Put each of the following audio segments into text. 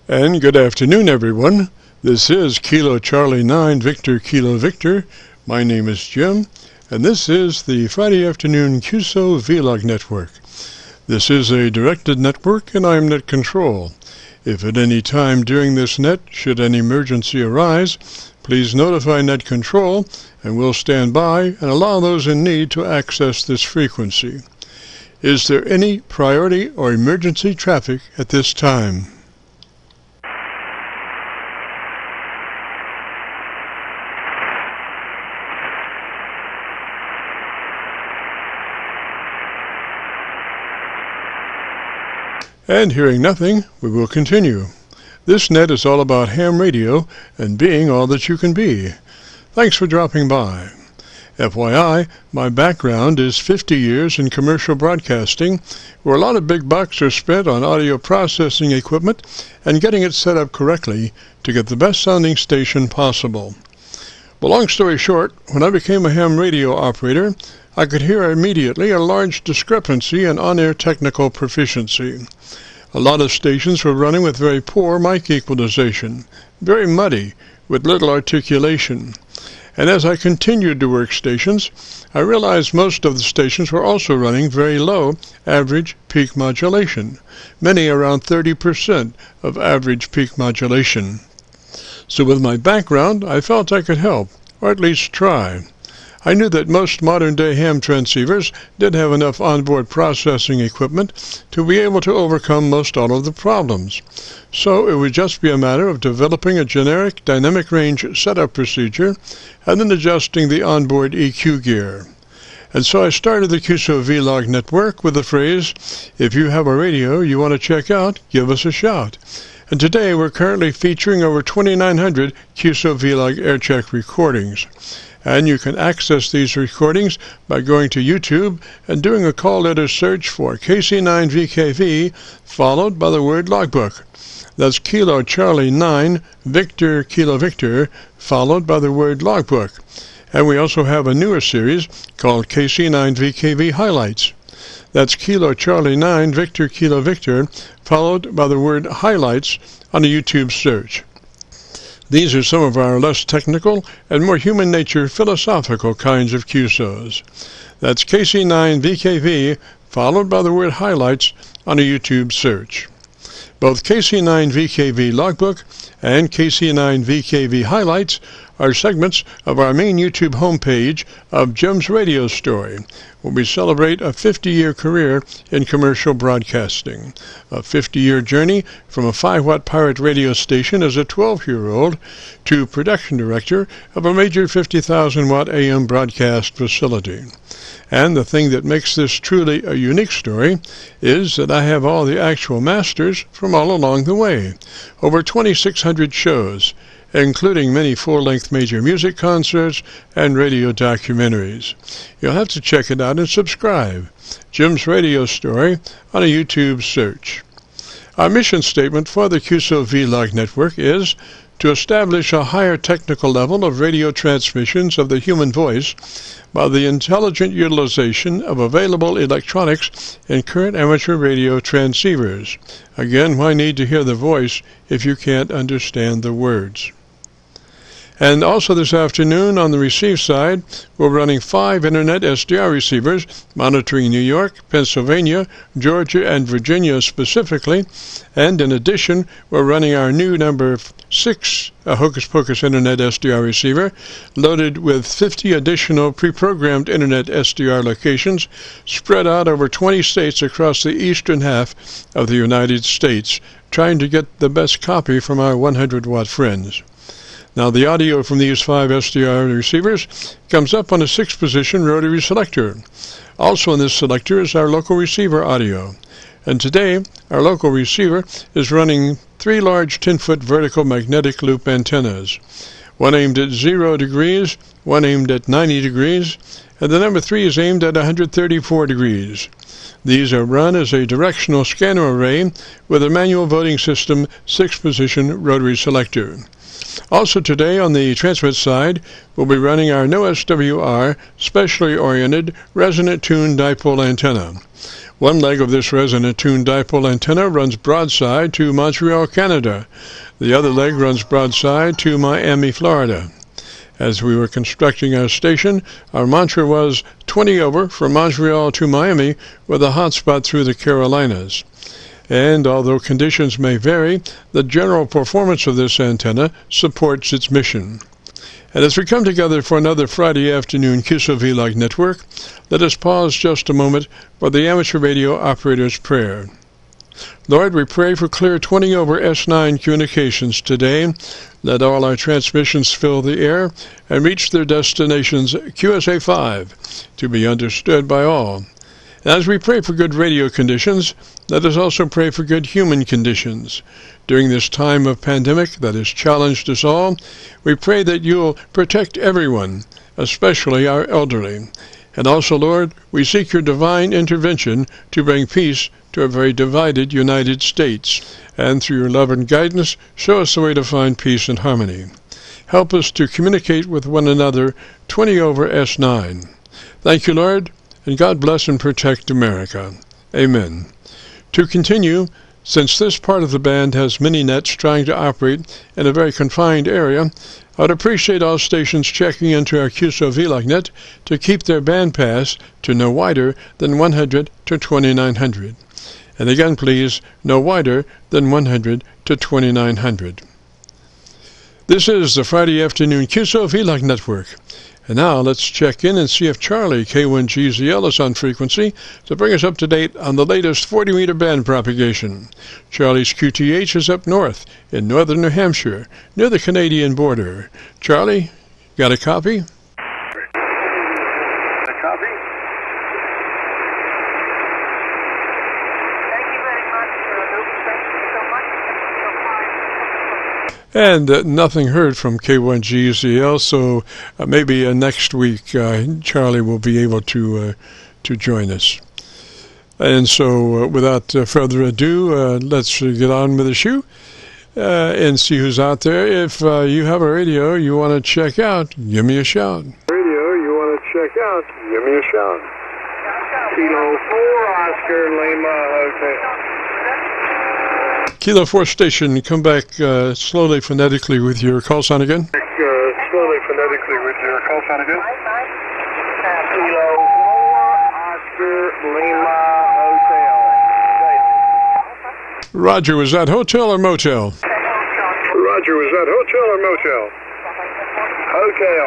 And good afternoon, everyone. This is Kilo Charlie 9 Victor Kilo Victor. My name is Jim, and this is the Friday afternoon Qso-Vlog network. This is a directed network, and I'm net control. If at any time during this net should any emergency arise, please notify net control, and we'll stand by and allow those in need to access this frequency. Is there any priority or emergency traffic at this time? And hearing nothing, we will continue. This net is all about ham radio and being all that you can be. Thanks for dropping by. FYI, my background is 50 years in commercial broadcasting, where a lot of big bucks are spent on audio processing equipment and getting it set up correctly to get the best sounding station possible. Well, long story short, when I became a ham radio operator, I could hear immediately a large discrepancy in on-air technical proficiency. A lot of stations were running with very poor mic equalization, very muddy, with little articulation. And as I continued to work stations, I realized most of the stations were also running very low average peak modulation, many around 30% of average peak modulation. So with my background, I felt I could help, or at least try. I knew that most modern-day ham transceivers did have enough onboard processing equipment to be able to overcome most all of the problems. So it would just be a matter of developing a generic dynamic range setup procedure and then adjusting the onboard EQ gear. And so I started the Qso-Vlog network with the phrase, if you have a radio you want to check out, give us a shout. And today we're currently featuring over 2,900 Qso-Vlog Aircheck recordings. And you can access these recordings by going to YouTube and doing a call letter search for KC9VKV, followed by the word logbook. That's Kilo Charlie 9 Victor Kilo Victor, followed by the word logbook. And we also have a newer series called KC9VKV Highlights. That's Kilo Charlie 9 Victor Kilo Victor, followed by the word highlights on a YouTube search. These are some of our less technical and more human nature philosophical kinds of QSOs. That's KC9VKV, followed by the word highlights on a YouTube search. Both KC9VKV Logbook and KC9VKV Highlights are segments of our main YouTube homepage of Jim's Radio Story, where we celebrate a 50-year career in commercial broadcasting, a 50-year journey from a 5-watt pirate radio station as a 12-year-old to production director of a major 50,000-watt AM broadcast facility. And the thing that makes this truly a unique story is that I have all the actual masters from all along the way, over 2,600 shows, including many full-length major music concerts and radio documentaries. You'll have to check it out and subscribe. Jim's Radio Story on a YouTube search. Our mission statement for the Qso-Vlog network is to establish a higher technical level of radio transmissions of the human voice by the intelligent utilization of available electronics in current amateur radio transceivers. Again, why need to hear the voice if you can't understand the words? And also this afternoon on the receive side, we're running 5 Internet SDR receivers monitoring New York, Pennsylvania, Georgia, and Virginia specifically. And in addition, we're running our new number 6 Hocus Pocus Internet SDR receiver loaded with 50 additional pre-programmed Internet SDR locations spread out over 20 states across the eastern half of the United States, trying to get the best copy from our 100-watt friends. Now, the audio from these 5 SDR receivers comes up on a 6-position rotary selector. Also in this selector is our local receiver audio. And today, our local receiver is running 3 large 10-foot vertical magnetic loop antennas, one aimed at 0 degrees, one aimed at 90 degrees, and the number 3 is aimed at 134 degrees. These are run as a directional scanner array with a manual voting system 6-position rotary selector. Also today on the transmit side, we'll be running our no SWR specially oriented resonant tuned dipole antenna. One leg of this resonant tuned dipole antenna runs broadside to Montreal, Canada. The other leg runs broadside to Miami, Florida. As we were constructing our station, our mantra was 20 over from Montreal to Miami with a hotspot through the Carolinas. And although conditions may vary, the general performance of this antenna supports its mission. And as we come together for another Friday afternoon Qso-Vlog network, let us pause just a moment for the amateur radio operator's prayer. Lord, we pray for clear 20 over S9 communications today. Let all our transmissions fill the air and reach their destinations QSA5 to be understood by all. As we pray for good radio conditions, let us also pray for good human conditions. During this time of pandemic that has challenged us all, we pray that you'll protect everyone, especially our elderly. And also, Lord, we seek your divine intervention to bring peace to a very divided United States. And through your love and guidance, show us the way to find peace and harmony. Help us to communicate with one another 20 over S9. Thank you, Lord. And God bless and protect America. Amen. To continue, since this part of the band has many nets trying to operate in a very confined area, I'd appreciate all stations checking into our Qso-Vlog net to keep their band pass to no wider than 100 to 2900. And again, please, no wider than 100 to 2900. This is the Friday afternoon Qso-Vlog network. And now let's check in and see if Charlie K1GZL is on frequency to bring us up to date on the latest 40-meter band propagation. Charlie's QTH is up north in northern New Hampshire, near the Canadian border. Charlie, got a copy? And nothing heard from K1GZL, so maybe next week Charlie will be able to join us. And so without further ado, let's get on with the show and see who's out there. If you have a radio you want to check out, give me a shout. Radio you want to check out, give me a shout. Kilo 4 Oscar Lima Hotel. Kilo 4 station, come back slowly phonetically with your call sign again. Slowly phonetically with your call sign again. Kilo 4 Oscar Lima Hotel. Roger, was that hotel or motel? Roger, was that hotel or motel? Hotel.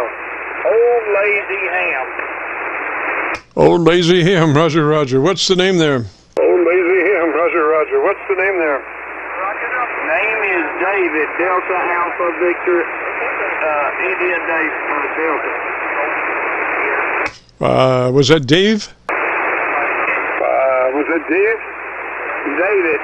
Old Lazy Ham. Old Lazy Ham, Roger, Roger. What's the name there? Old Lazy Ham, Roger, Roger. What's the name there? Name is David, Delta Alpha Victor, India Delta. Was that Dave? Was that Dave? David.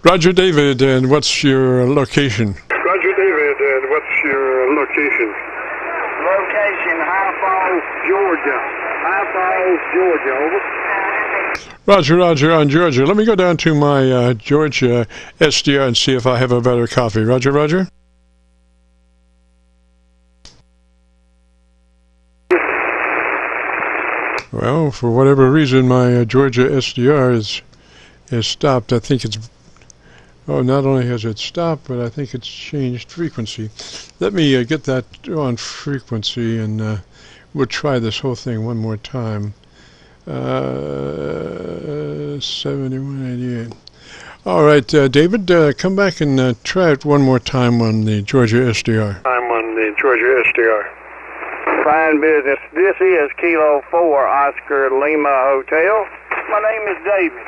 Roger, David, and what's your location? Roger, David, and what's your location? Location, High Falls, Georgia. High Falls, Georgia, over. Roger, Roger, on Georgia. Let me go down to my Georgia SDR and see if I have a better copy. Roger, Roger. Well, for whatever reason, my Georgia SDR is stopped. I think it's... Oh, not only has it stopped, but I think it's changed frequency. Let me get that on frequency, and we'll try this whole thing one more time. 7188. All right, David, come back and try it one more time on the Georgia SDR. I'm on the Georgia SDR. Fine business. This is Kilo 4 Oscar Lima Hotel. My name is David.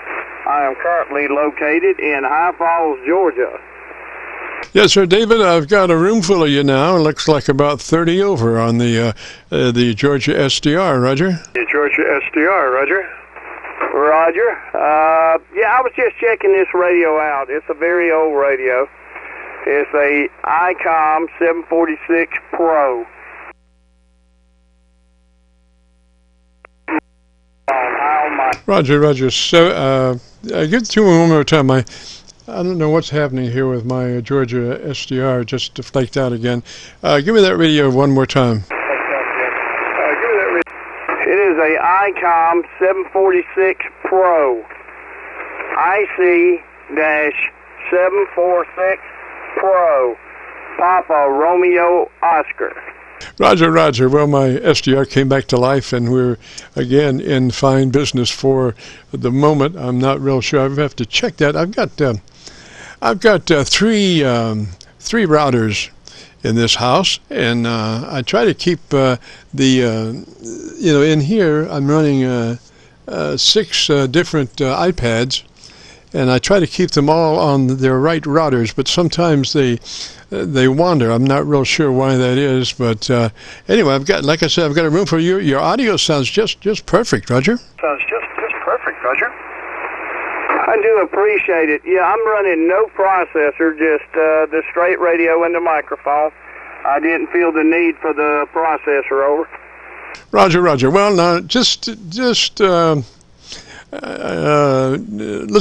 I am currently located in High Falls, Georgia. Yes, sir, David, I've got a room full of you now. It looks like about 30 over on the Georgia SDR, Roger. The Georgia SDR, Roger. Roger. Yeah, I was just checking this radio out. It's a very old radio. It's a ICOM 746 Pro. Roger, Roger. So, give it to me one more time. I don't know what's happening here with my Georgia SDR. Just flaked out again. Give me that radio one more time. It is a ICOM 746 Pro. IC-746 Pro. Papa Romeo Oscar. Roger, Roger. Well, my SDR came back to life, and we're again in fine business for the moment. I'm not real sure. I have to check that. I've got three routers in this house, and I try to keep in here I'm running 6 different iPads, and I try to keep them all on their right routers, but sometimes they wander. I'm not real sure why that is, but anyway, like I said, I've got a room for you. Your audio sounds just perfect, Roger. Sounds just perfect, Roger. I do appreciate it. Yeah, I'm running no processor, just the straight radio and the microphone. I didn't feel the need for the processor over. Roger, Roger. Well, now, just let's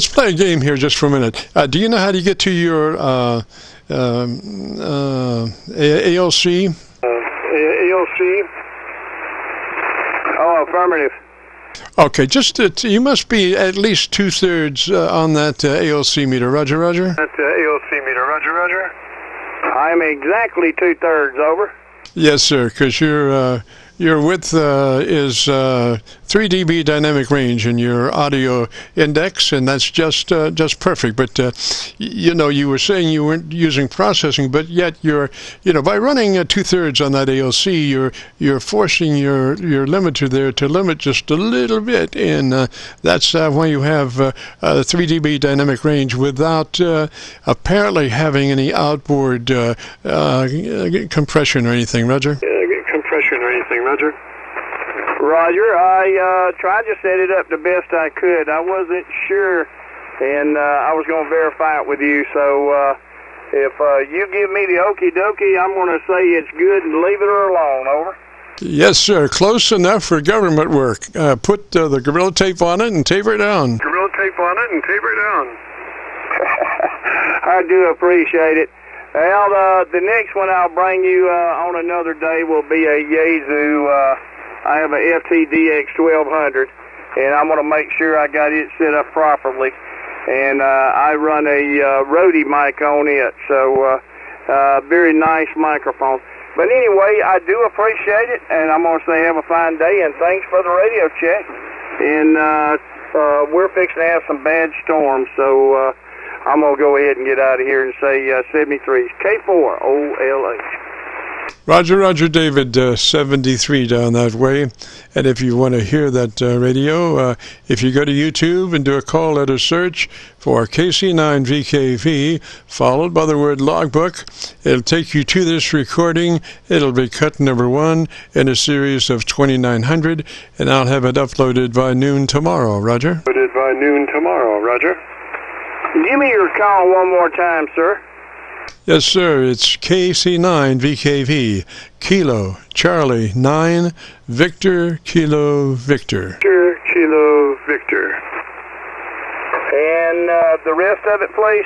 play a game here just for a minute. Do you know how to get to your ALC? ALC? Oh, affirmative. Okay, you must be at least 2/3 on that ALC meter. Roger, Roger. That's the ALC meter. Roger, Roger. I'm exactly 2/3 over. Yes, sir, because your width is 3 dB dynamic range in your audio index, and that's just perfect. But you were saying you weren't using processing, but yet by running 2/3 on that ALC, you're forcing your limiter there to limit just a little bit, and that's why you have 3 dB dynamic range without apparently having any outboard compression or anything, Roger. Roger. Roger, I tried to set it up the best I could. I wasn't sure, and I was going to verify it with you. So if you give me the okie dokie, I'm going to say it's good and leave it alone. Over. Yes, sir. Close enough for government work. Put the Gorilla Tape on it and taper it down. Gorilla Tape on it and taper it down. I do appreciate it. Well, the next one I'll bring you on another day will be a Yaesu. I have a FTDX 1200, and I'm going to make sure I got it set up properly. And I run a Rode mic on it, so very nice microphone. But anyway, I do appreciate it, and I'm going to say have a fine day, and thanks for the radio check. And we're fixing to have some bad storms, so I'm going to go ahead and get out of here and say 73 K4OLH. Roger, Roger, David, 73 down that way. And if you want to hear that radio, if you go to YouTube and do a call letter search for KC9VKV, followed by the word logbook, it'll take you to this recording. It'll be cut number 1 in a series of 2900, and I'll have it uploaded by noon tomorrow, Roger. Uploaded by noon tomorrow, Roger. Give me your call one more time, sir. Yes, sir. It's KC9VKV, Kilo, Charlie, 9, Victor, Kilo, Victor. Victor, Kilo, Victor. And the rest of it, please.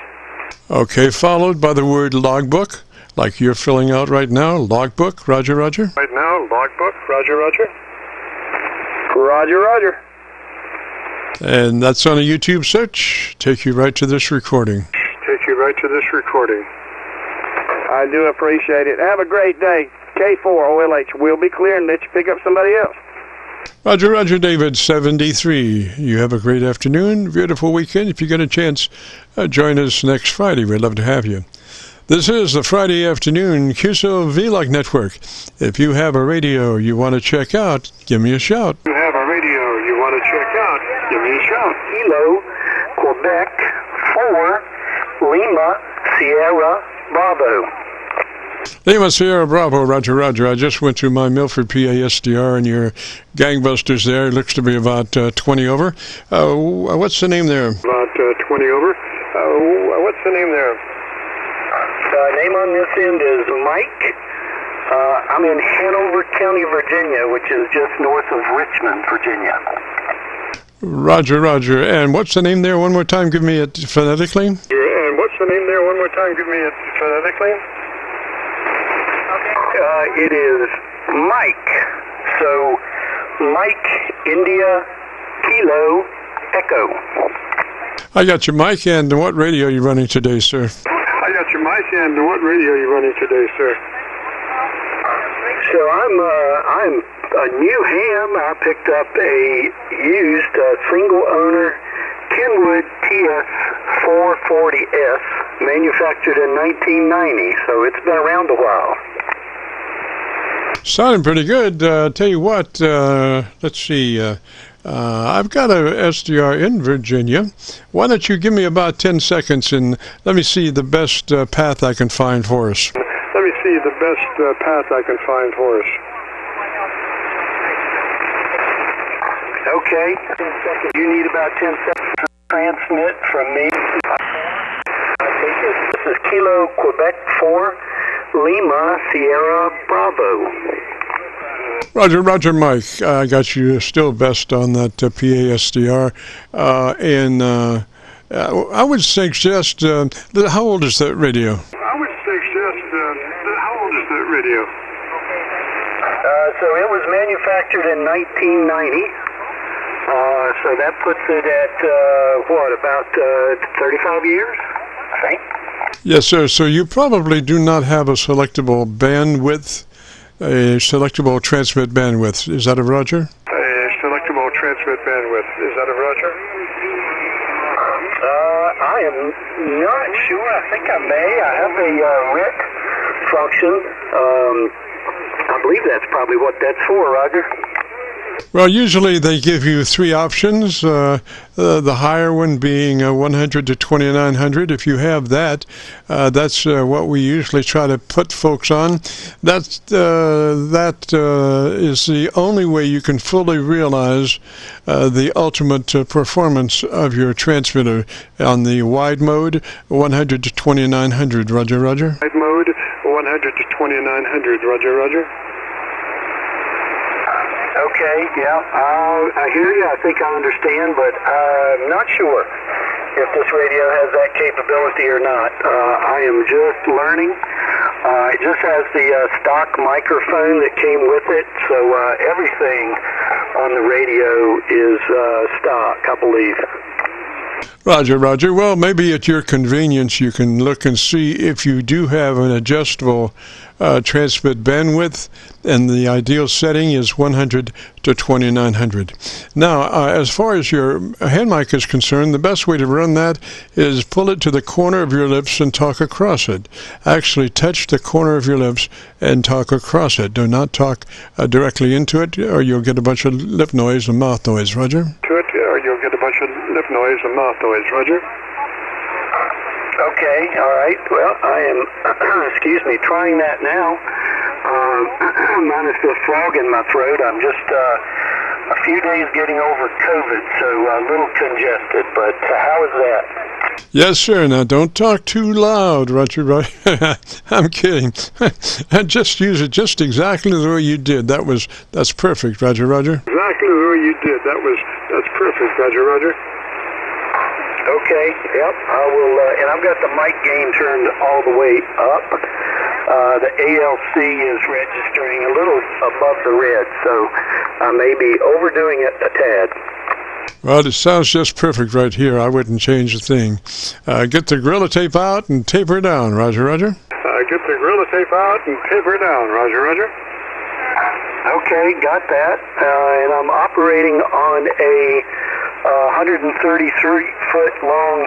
Okay, followed by the word logbook, like you're filling out right now. Logbook, Roger, Roger. Right now, logbook, Roger, Roger. Roger, Roger. And that's on a YouTube search. Take you right to this recording. Take you right to this recording. I do appreciate it. Have a great day. K4OLH will be clear and let you pick up somebody else. Roger, Roger, David, 73. You have a great afternoon, beautiful weekend. If you get a chance, join us next Friday. We'd love to have you. This is the Friday afternoon Qso-Vlog Network. If you have a radio you want to check out, give me a shout. If you have a radio you want to check out, give me a shout. Kilo, Quebec, 4, Lima, Sierra, Bravo. Lima, Sierra, Bravo, Roger, Roger. I just went to my Milford, PA SDR, and your gangbusters there. It looks to be about 20 over. What's the name there? About 20 over. What's the name there? Name on this end is Mike. I'm in Hanover County, Virginia, which is just north of Richmond, Virginia. Roger, Roger. And what's the name there? One more time. Give me it phonetically. And what's the name there? One more time. Give me it phonetically. It is Mike. So Mike, India, Kilo, Echo. I got your mic, and what radio are you running today, sir? I got your mic, and what radio are you running today, sir? So I'm a new ham. I picked up a used single owner Kenwood TS440S, manufactured in 1990, so it's been around a while. Sounding pretty good. Tell you what, let's see. I've got a SDR in Virginia. Why don't you give me about 10 seconds and let me see the best path I can find for us. Let me see the best path I can find for us. Okay. You need about 10 seconds to transmit from me. This is Kilo, Quebec 4, Lima, Sierra, Bravo. Roger, Mike. I got you still best on that PASDR. And I would suggest, how old is that radio? I would suggest, how old is that radio? So it was manufactured in 1990. So that puts it at, about 35 years, I think? Yes, sir. So you probably do not have a selectable bandwidth, a selectable transmit bandwidth. Is that a Roger? A selectable transmit bandwidth. Is that a Roger? I am not sure. I think I may. I have a RIT function. I believe that's probably what that's for, Roger. Well, usually they give you three options, the higher one being 100 to 2900. If you have that, that's what we usually try to put folks on. That is the only way you can fully realize the ultimate performance of your transmitter on the wide mode, 100 to 2900. Roger. Wide mode, 100 to 2900. Roger. Okay, yeah, I hear you. I think I understand, but I'm not sure if this radio has that capability or not. I am just learning. It just has the stock microphone that came with it, so everything on the radio is stock, I believe. Roger. Well, maybe at your convenience you can look and see if you do have an adjustable transmit bandwidth, and the ideal setting is 100 to 2900. Now, as far as your hand mic is concerned, the best way to run that is pull it to the corner of your lips and talk across it. Actually touch the corner of your lips and talk across it. Do not talk directly into it, or you'll get a bunch of lip noise and mouth noise. Roger? Or you'll get a bunch of lip noise and mouth noise. Roger? Okay, all right. Well, I am, trying that now. Minus the frog in my throat. I'm just a few days getting over COVID, so a little congested, but how is that? Yes, sir. Now, don't talk too loud, Roger. I'm kidding. Just use it just exactly the way you did. That's perfect, Roger. Exactly the way you did. That's perfect, Roger. Okay, yep, I will, and I've got the mic gain turned all the way up. The ALC is registering a little above the red, so I may be overdoing it a tad. Well, it sounds just perfect right here. I wouldn't change a thing. Get the Gorilla Tape out and taper down, Roger. Get the Gorilla Tape out and taper down, Roger. Okay, got that. And I'm operating on a 133-foot long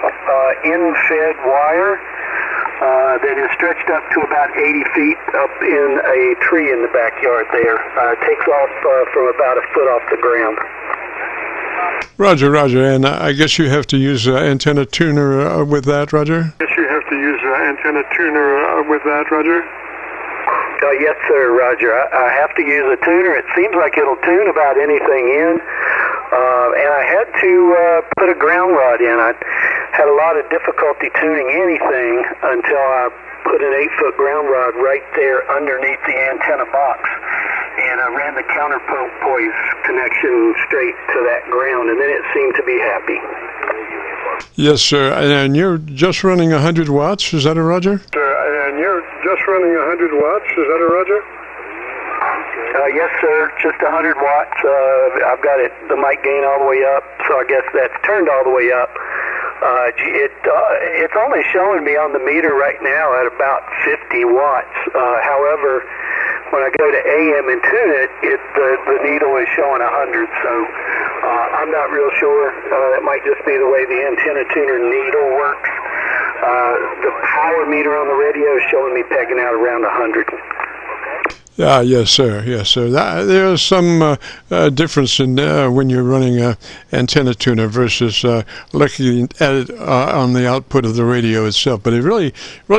in-fed wire that is stretched up to about 80 feet up in a tree in the backyard there. It takes off from about a foot off the ground. Roger. And I guess you have to use antenna tuner with that, Roger? Yes, sir, Roger. I have to use a tuner. It seems like it'll tune about anything in. And I had to put a ground rod in. I had a lot of difficulty tuning anything until I put an 8-foot ground rod right there underneath the antenna box. And I ran the counterpoise connection straight to that ground, and then it seemed to be happy. Yes, sir. And you're just running 100 watts. Is that a Roger? And you're just running 100 watts. Is that a Roger? Yes, sir. Just 100 watts. I've got the mic gain all the way up, so I guess that's turned all the way up. It's only showing me on the meter right now at about 50 watts. However, when I go to AM and tune it, the needle is showing 100. So I'm not real sure. That might just be the way the antenna tuner needle works. The power meter on the radio is showing me pegging out around 100. Yes, sir. Yes, sir. There's some difference in when you're running an antenna tuner versus looking at it on the output of the radio itself. But it really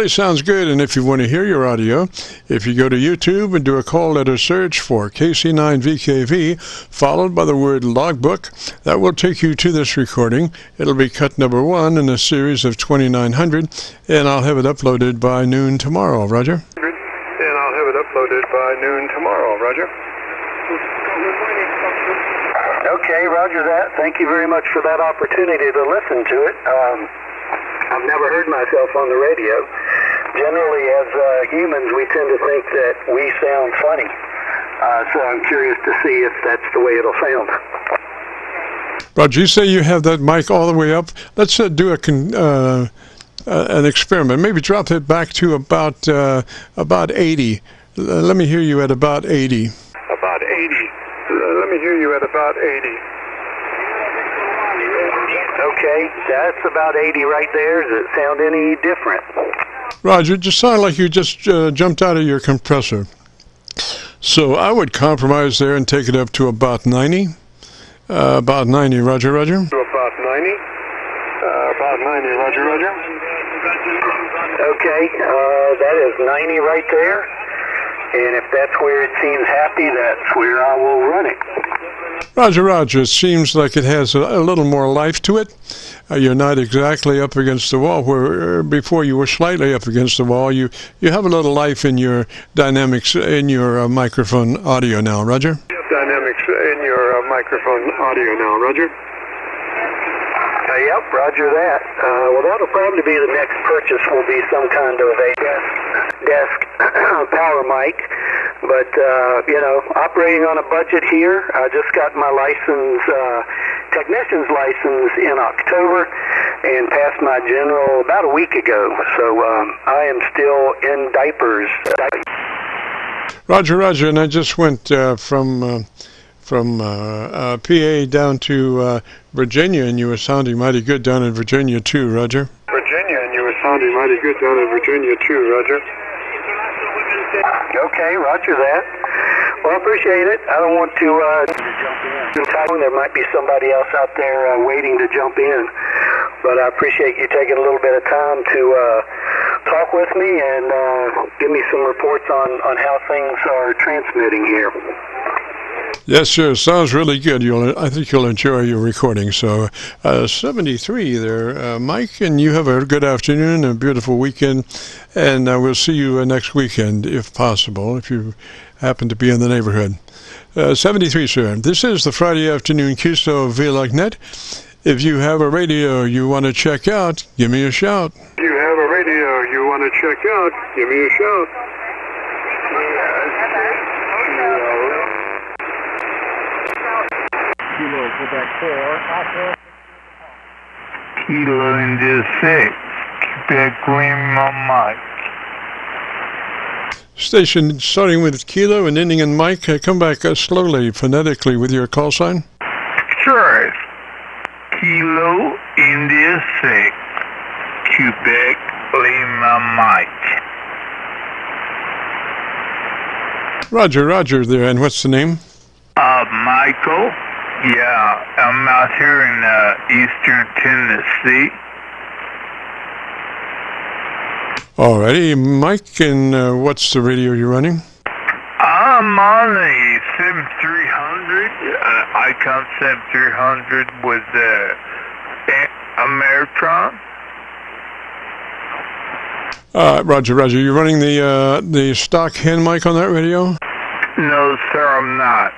sounds good. And if you want to hear your audio, if you go to YouTube and do a call letter search for KC9VKV, followed by the word logbook, that will take you to this recording. It'll be cut number 1 in a series of 2900, and I'll have it uploaded by noon tomorrow. Roger? Uploaded by noon tomorrow, Roger. Okay, roger that. Thank you very much for that opportunity to listen to it. I've never heard myself on the radio. Generally, as humans, we tend to think that we sound funny. So I'm curious to see if that's the way it'll sound. Roger, you say you have that mic all the way up. Let's do an experiment. Maybe drop it back to about 80. Let me hear you at about 80. About 80. Let me hear you at about 80. Okay, that's about 80 right there. Does it sound any different? Roger, it just sounded like you just jumped out of your compressor. So I would compromise there and take it up to about 90. About 90, Roger, Roger. To about 90. About 90, Roger, Roger. Okay, that is 90 right there. And if that's where it seems happy, that's where I will run it. Roger, Roger. It seems like it has a little more life to it. You're not exactly up against the wall, where before you were slightly up against the wall. You have a little life in your dynamics in your microphone audio now, Roger. Dynamics in your microphone audio now, Roger. Yep, roger that. Well, that'll probably be the next purchase. Will be some kind of a desk power mic. But operating on a budget here. I just got my license, technician's license in October, and passed my general about a week ago. So I am still in diapers. Roger, Roger. And I just went from PA down to Virginia, and you were sounding mighty good down in Virginia too, Roger. Virginia, and you were sounding mighty good down in Virginia too, Roger. Okay, roger that. Well, I appreciate it. I don't want to jump in. There might be somebody else out there waiting to jump in, but I appreciate you taking a little bit of time to talk with me and give me some reports on how things are transmitting here. Yes, sir. Sounds really good. I think you'll enjoy your recording. So, 73 there, Mike, and you have a good afternoon and a beautiful weekend, and we'll see you next weekend, if possible, if you happen to be in the neighborhood. 73, sir. This is the Friday afternoon Qso-Vlog net. If you have a radio you want to check out, give me a shout. If you have a radio you want to check out, give me a shout. Kilo, Quebec 4, Alpha. Kilo India 6, Quebec Lima Mike. Station starting with Kilo and ending in Mike. Come back slowly, phonetically with your call sign. Sure. Kilo India 6, Quebec Lima Mike. Roger, Roger there. And what's the name? Michael. Yeah, I'm out here in eastern Tennessee. Alrighty, Mike, and what's the radio you're running? I'm on a 7300, Icon 7300 with Ameritron. Roger, Roger. You're running the stock hand mic on that radio? No, sir, I'm not.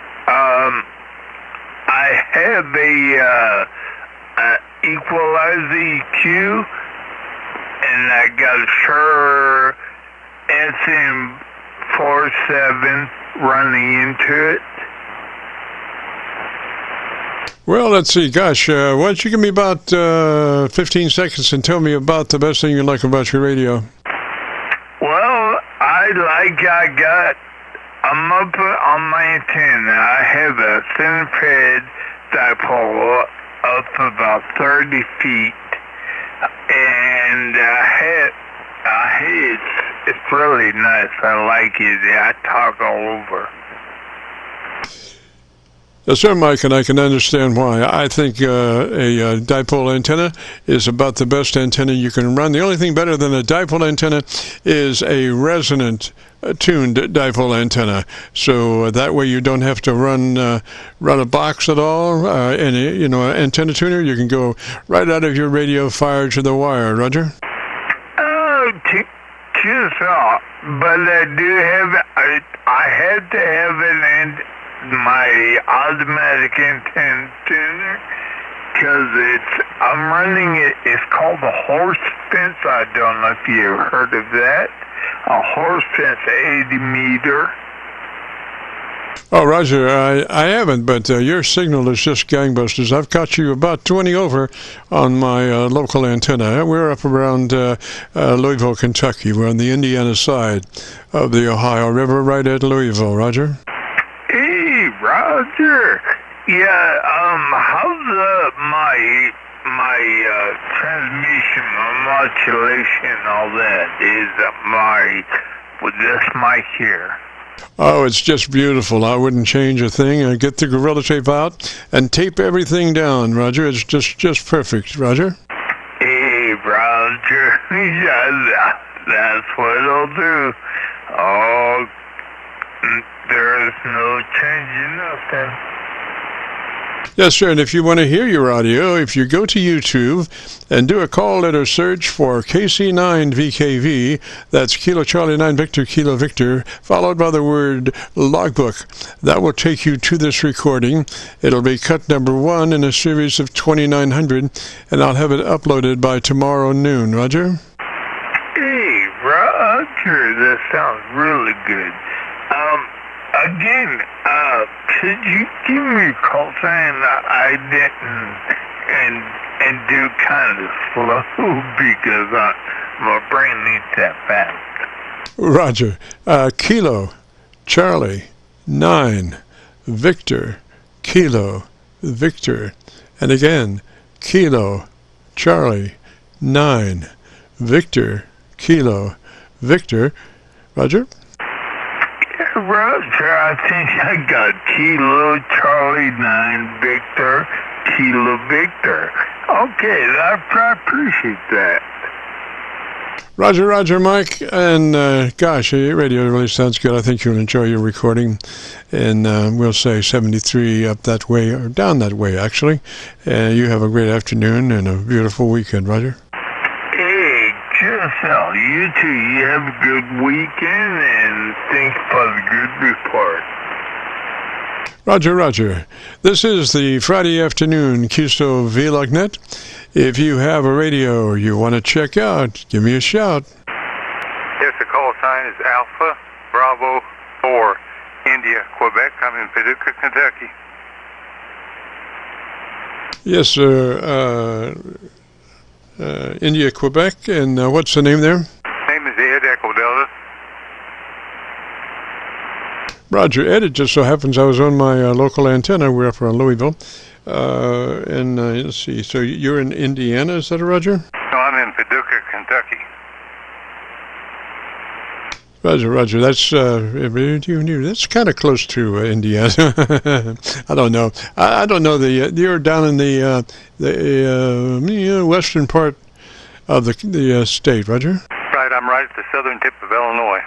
I have a equalizer EQ, and I got a Shure SM47 running into it? Well, let's see. Gosh, why don't you give me about 15 seconds and tell me about the best thing you like about your radio? Well, I'm up on my antenna. I have a center-fed dipole up about 30 feet, and it's really nice. I like it. I talk all over. Yes, sir, Mike, and I can understand why. I think a dipole antenna is about the best antenna you can run. The only thing better than a dipole antenna is a resonant tuned dipole antenna. So that way you don't have to run a box at all. And an antenna tuner, you can go right out of your radio, fire to the wire. Roger? But I had to have my automatic antenna tuner because I'm running it. It's called a horse fence. I don't know if you ever heard of that. A horse fence, 80 meter. Oh, Roger, I haven't, but your signal is just gangbusters. I've caught you about 20 over on my local antenna. We're up around Louisville, Kentucky. We're on the Indiana side of the Ohio River, right at Louisville. Roger? Hey, Roger. Yeah, how's my transmission, my modulation, all that is with this mic here? Oh, it's just beautiful. I wouldn't change a thing. Get the Gorilla Tape out and tape everything down, Roger. It's just perfect, Roger. Hey, Roger. Yeah, that's what I'll do. Oh, there is no changing nothing. Yes, sir, and if you want to hear your audio, if you go to YouTube and do a call letter search for KC9VKV, that's Kilo Charlie 9 Victor Kilo Victor, followed by the word logbook, that will take you to this recording. It'll be cut number 1 in a series of 2,900, and I'll have it uploaded by tomorrow noon. Roger? Hey, Roger, that sounds really good. Again, could you give me a call saying I didn't and do kind of slow because my brain needs that fast? Roger. Kilo, Charlie, 9, Victor, Kilo, Victor. And again, Kilo, Charlie, 9, Victor, Kilo, Victor. Roger? Roger, I think I got Kilo Charlie 9 Victor Kilo Victor. Okay, I appreciate that. Roger, Mike. And gosh, your radio really sounds good. I think you'll enjoy your recording. And we'll say 73 up that way, or down that way, actually. You have a great afternoon and a beautiful weekend, Roger. Giselle, you too. You have a good weekend, and thanks for the good report. Roger. This is the Friday afternoon Qso-Vlog net. If you have a radio you want to check out, give me a shout. Yes, the call sign is Alpha Bravo 4, India, Quebec. I'm in Paducah, Kentucky. Yes, sir. India, Quebec, and what's the name there? Name is Ed, Echo Delta. Roger, Ed. It just so happens I was on my local antenna. We're up around Louisville. And let's see, so you're in Indiana, is that a Roger? No, I'm in Paducah, Kentucky. Roger. That's kind of close to Indiana. I don't know. I don't know. You're down in the western part of the state, Roger? Right, I'm right at the southern tip of Illinois.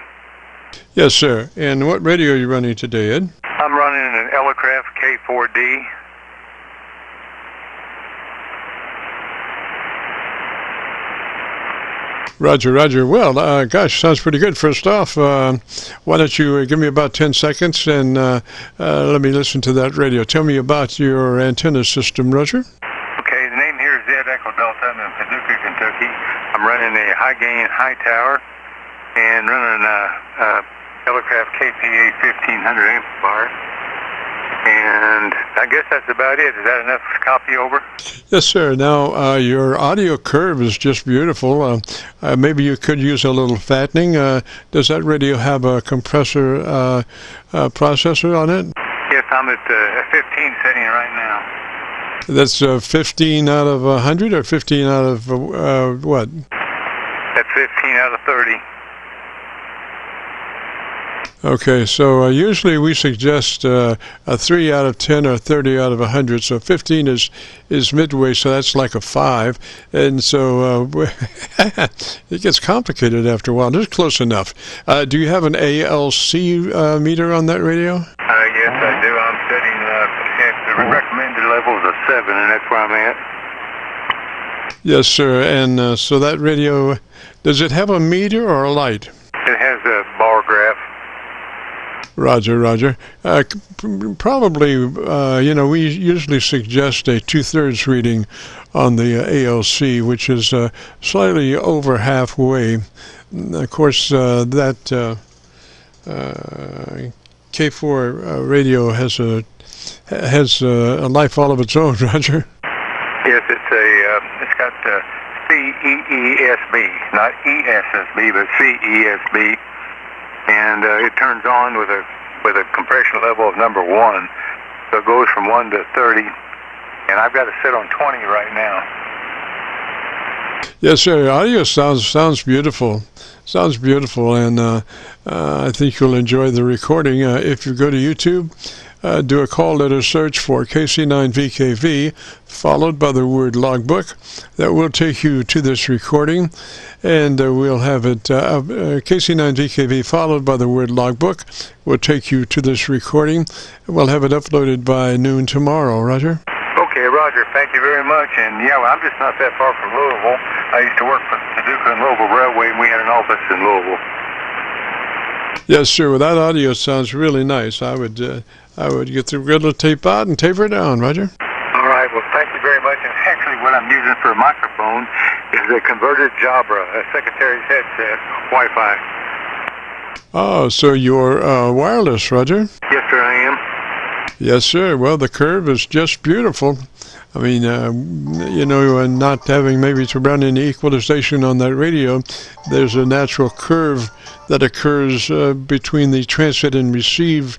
Yes, sir. And what radio are you running today, Ed? I'm running an Elecraft K4D. Roger. Well, gosh, sounds pretty good. First off, why don't you give me about 10 seconds and let me listen to that radio. Tell me about your antenna system, Roger. Okay, the name here is Ed Echo Delta. I'm in Paducah, Kentucky. I'm running a high gain, high tower, and running Telegraph KPA 1500 amplifier. And I guess that's about it. Is that enough copy over? Yes, sir. Now, your audio curve is just beautiful. Maybe you could use a little fattening. Does that radio have a compressor processor on it? Yes, I'm at 15 setting right now. That's 15 out of 100 or 15 out of what? That's 15 out of 30. Okay, so usually we suggest a 3 out of 10 or 30 out of 100. So 15 is midway, so that's like a 5. And so it gets complicated after a while. Just close enough. Do you have an ALC meter on that radio? Yes, I do. I'm setting at the recommended levels of 7, and that's where I'm at. Yes, sir. And so that radio, does it have a meter or a light? It has a bar graph. Roger, Roger. Probably, we usually suggest a 2/3 reading on the ALC, which is slightly over halfway. Of course, that K4 radio has a life all of its own, Roger. Yes, it's got CEESB, not ESSB, but CESB. And it turns on with a compression level of number 1, so it goes from 1 to 30, and I've got it set on 20 right now. Yes, sir. Audio sounds beautiful. Sounds beautiful, and I think you'll enjoy the recording. If you go to YouTube, do a call letter search for KC9VKV, followed by the word logbook. That will take you to this recording, and we'll have it KC9VKV followed by the word logbook will take you to this recording. We'll have it uploaded by noon tomorrow. Roger? Okay, Roger. Thank you very much. And yeah, well, I'm just not that far from Louisville. I used to work for the Paducah and Louisville Railway, and we had an office in Louisville. Yes, sir. Well, that audio sounds really nice. I would get the little tape out and taper it down, Roger. All right. Well, thank you very much. And actually, what I'm using for a microphone is a converted Jabra, a Secretary's headset, Wi-Fi. Oh, so you're wireless, Roger? Yes, sir, I am. Yes, sir. Well, the curve is just beautiful. I mean, not having maybe to run any equalization on that radio, there's a natural curve that occurs between the transmit and receive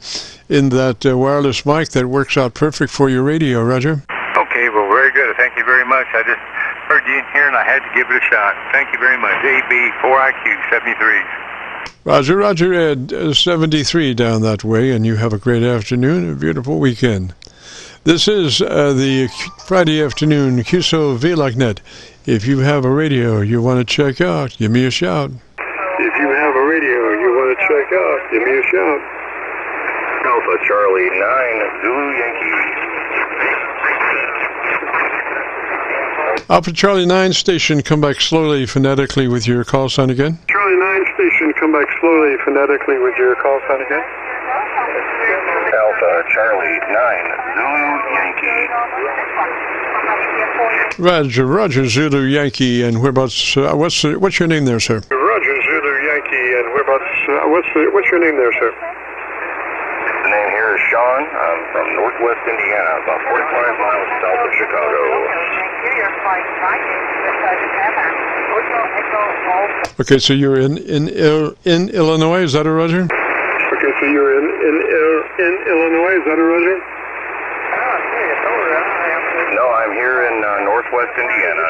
in that wireless mic that works out perfect for your radio, Roger. Okay, well, very good. Thank you very much. I just heard you in here, and I had to give it a shot. Thank you very much. AB4IQ 73. Roger, Roger, Ed, 73 down that way, and you have a great afternoon, a beautiful weekend. This is the Friday afternoon Qso-Vlog net. If you have a radio you want to check out, give me a shout. If you have a radio you want to check out, give me a shout. Alpha Charlie 9 Zulu Yankee. Alpha Charlie 9 station, come back slowly phonetically with your call sign again. Charlie 9 station, come back slowly phonetically with your call sign again. Alpha Charlie 9 Zulu Yankee. Roger, Roger, Zulu Yankee, and whereabouts? What's your name there, sir? Roger, Zulu Yankee, and whereabouts? What's your name there, sir? The name here is Sean. I'm from Northwest Indiana, about 45 miles south of Chicago. Okay, so you're in Illinois, is that a Roger? Okay, so you're in Illinois, is that a Roger? No, I'm here in Northwest Indiana.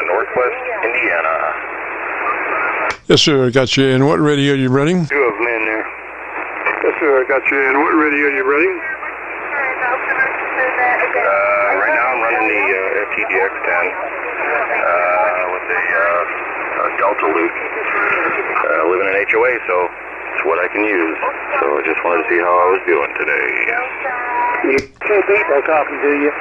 Yes, sir, I got you. And what radio are you running? 2 of them in there. Yes, sir, I got you. And what radio are you running? Right now I'm running the FTDX10 with a Delta loop. Living in HOA, so it's what I can use. So I just wanted to see how I was doing today. No copy, do you?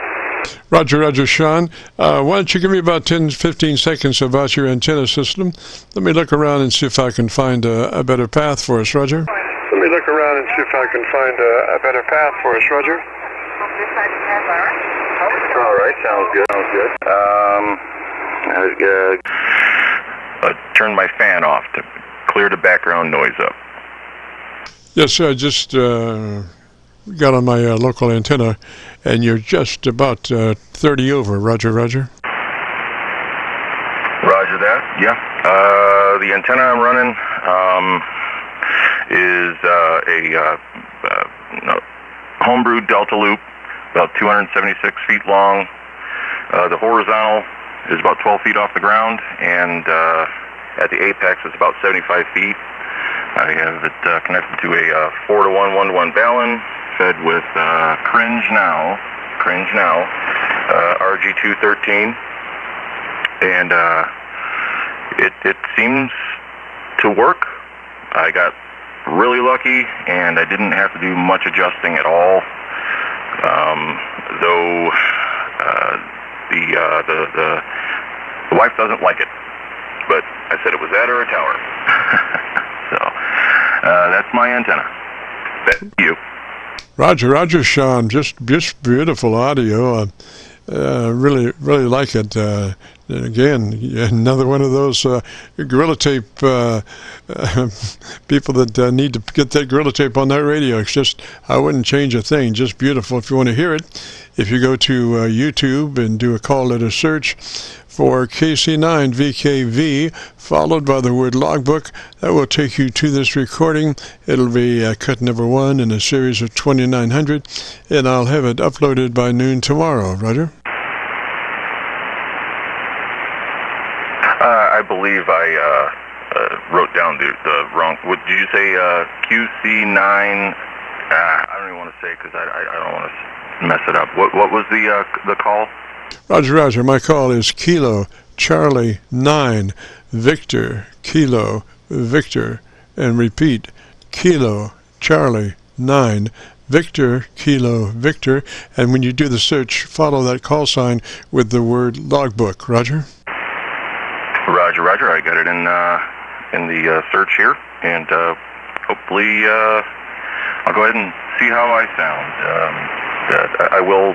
Roger, Roger, Sean. Why don't you give me about 10-15 seconds about your antenna system? Let me look around and see if I can find a better path for us, Roger. Let me look around and see if I can find a better path for us, Roger. All right, sounds good. Turn my fan off to clear the background noise up. Yes, I just got on my local antenna, and you're just about 30 over. Roger, roger. Roger that. Yeah. The antenna I'm running is a homebrewed Delta loop, about 276 feet long. The horizontal is about 12 feet off the ground, and at the apex it's about 75 feet. I have it connected to a 4-to-1, 1-to-1 balun, fed with Cringe Now, RG213, and it seems to work. I got really lucky, and I didn't have to do much adjusting at all. Though the wife doesn't like it, but I said it was that or a tower. So that's my antenna. That's you. Roger, roger, Sean. Just beautiful audio. Really like it. Again, another one of those Gorilla Tape people that need to get that Gorilla Tape on that radio. It's just, I wouldn't change a thing. Just beautiful. If you want to hear it, if you go to YouTube and do a call letter search for KC9VKV, followed by the word logbook, that will take you to this recording. It'll be cut number 1 in a series of 2900, and I'll have it uploaded by noon tomorrow. Roger? I believe I wrote down the wrong. What did you say? QC9. I don't even want to say because I don't want to mess it up. What was the call? Roger, roger. My call is Kilo Charlie 9 Victor Kilo Victor, and repeat, Kilo Charlie 9 Victor Kilo Victor. And when you do the search, follow that call sign with the word logbook. Roger. Roger, roger. I got it in the search here, and hopefully I'll go ahead and see how I sound. I will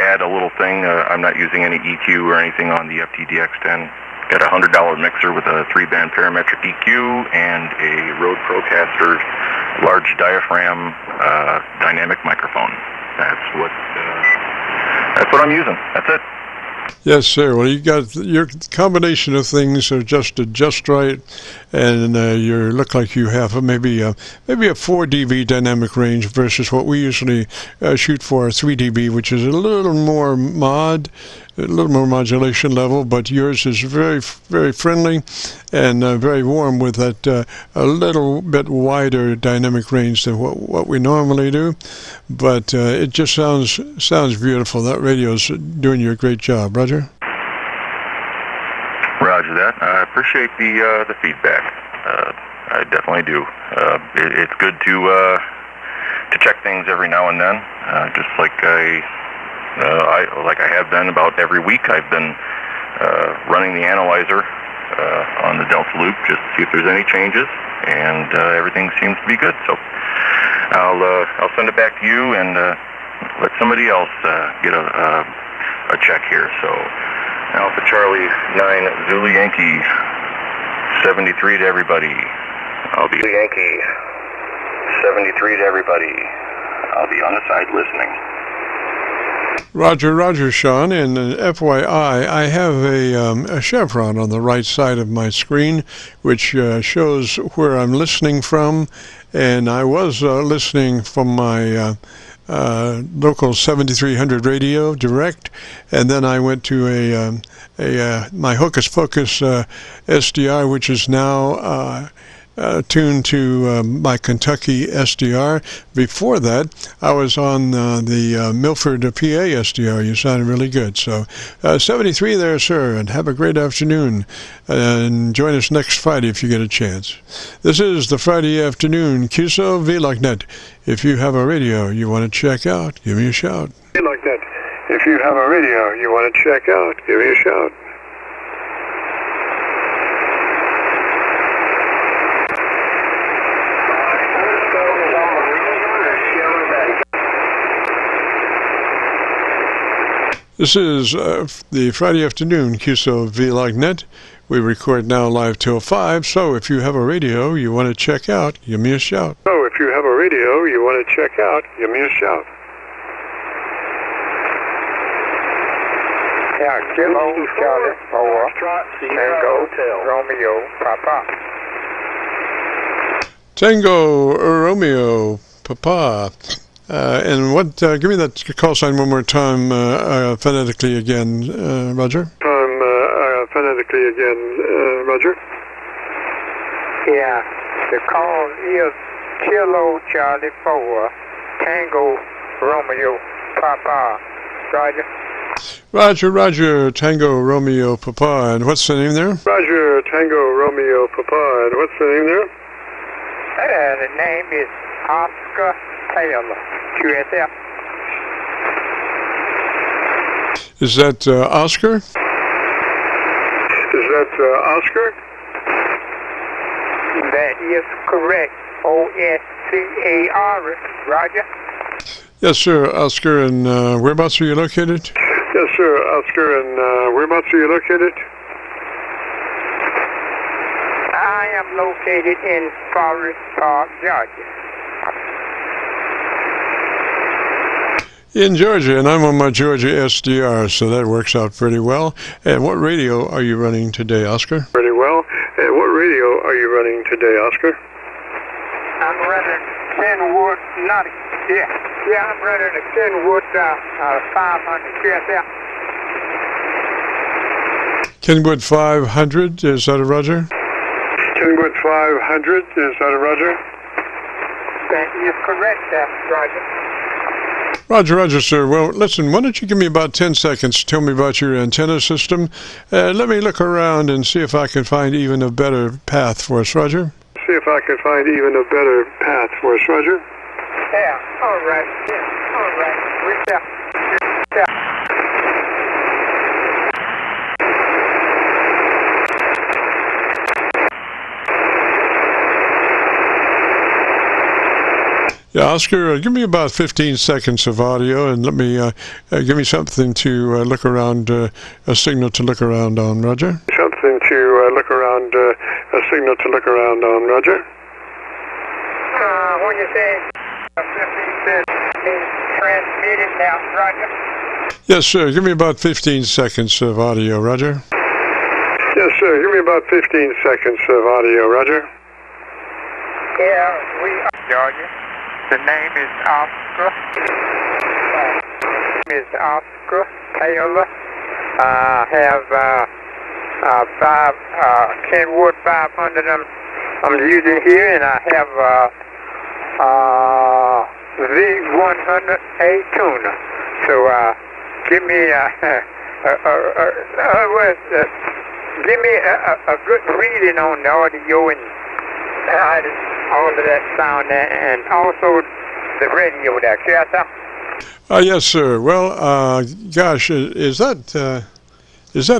add a little thing. I'm not using any EQ or anything on the FTDX10. Got a $100 mixer with a 3-band parametric EQ and a Rode Procaster large diaphragm dynamic microphone. That's what I'm using. That's it. Yes, sir. Well, you got your combination of things are just right, and you look like you have maybe a 4 dB dynamic range versus what we usually shoot for, 3 dB, which is a little more modulation level. But yours is very, very friendly and very warm with that a little bit wider dynamic range than what we normally do. But it just sounds beautiful. That radio's doing you a great job, Roger. Roger that. I appreciate the feedback. I definitely do. It's good to check things every now and then, just like I have been about every week. I've been running the analyzer on the Delta loop just to see if there's any changes, and everything seems to be good. So I'll send it back to you and let somebody else get a check here. So Alpha Charlie 9 Zulu Yankee 73 to everybody. I'll be Yankee 73 to everybody. I'll be on the side listening. Roger, Sean. And FYI, I have a chevron on the right side of my screen, which shows where I'm listening from. And I was listening from my local 7300 radio direct, and then I went to my Hocus Pocus SDR, which is now tuned to my Kentucky SDR. Before that, I was on the Milford PA SDR. You sounded really good. So 73 there, sir, and have a great afternoon. And join us next Friday if you get a chance. This is the Friday afternoon Qso-Vlog. If you have a radio you want to check out, give me a shout. If you have a radio you want to check out, give me a shout. This is the Friday afternoon Qso-Vlog. We record now live till 5, so if you have a radio you want to check out, give me a shout. So if you have check out, give me a shout. Yeah, Kilo, Charlie, 4, Tango, Romeo, Papa. Tango, Romeo, Papa. And what, give me that call sign one more time, phonetically again, Roger. Phonetically again, Roger. Yeah, the call is Kilo, Charlie, 4, Tango, Romeo, Papa. Roger. Roger, Tango, Romeo, Papa. And what's the name there? Roger, Tango, Romeo, Papa. And what's the name there? The name is Oscar Taylor, QSL. Is that Oscar? Oscar? That is correct. OSCAR, Roger. Yes, sir, Oscar. And whereabouts are you located? Yes, sir, Oscar. And whereabouts are you located? I am located in Forest Park, Georgia. In Georgia, and I'm on my Georgia SDR, so that works out pretty well. And what radio are you running today, Oscar? Pretty well. And what radio are you running today, Oscar? I'm running Kenwood, I'm running a Kenwood 500 QSL. Kenwood 500, is that a Roger? Kenwood 500, is that a Roger? That is correct, Roger. Roger, sir. Well, listen, why don't you give me about 10 seconds to tell me about your antenna system? Let me look around and see if I can find even a better path for us, Roger. Yeah, all right. We shall. Yeah, Oscar, give me about 15 seconds of audio and let me give me something to look around, a signal to look around on, Roger. Something to look around, a signal to look around on, Roger. When you say being transmitted now, Roger? Yes, sir. Give me about 15 seconds of audio, Roger. Yes, sir. Give me about 15 seconds of audio, Roger. Yeah, we are Georgia. The name is Oscar. Taylor. I have Kenwood 500 I'm using here, and I have V100A tuner. So give me a good reading on the audio and all of that sound, and also the radio there. Yes, yes, sir. Well, gosh, is that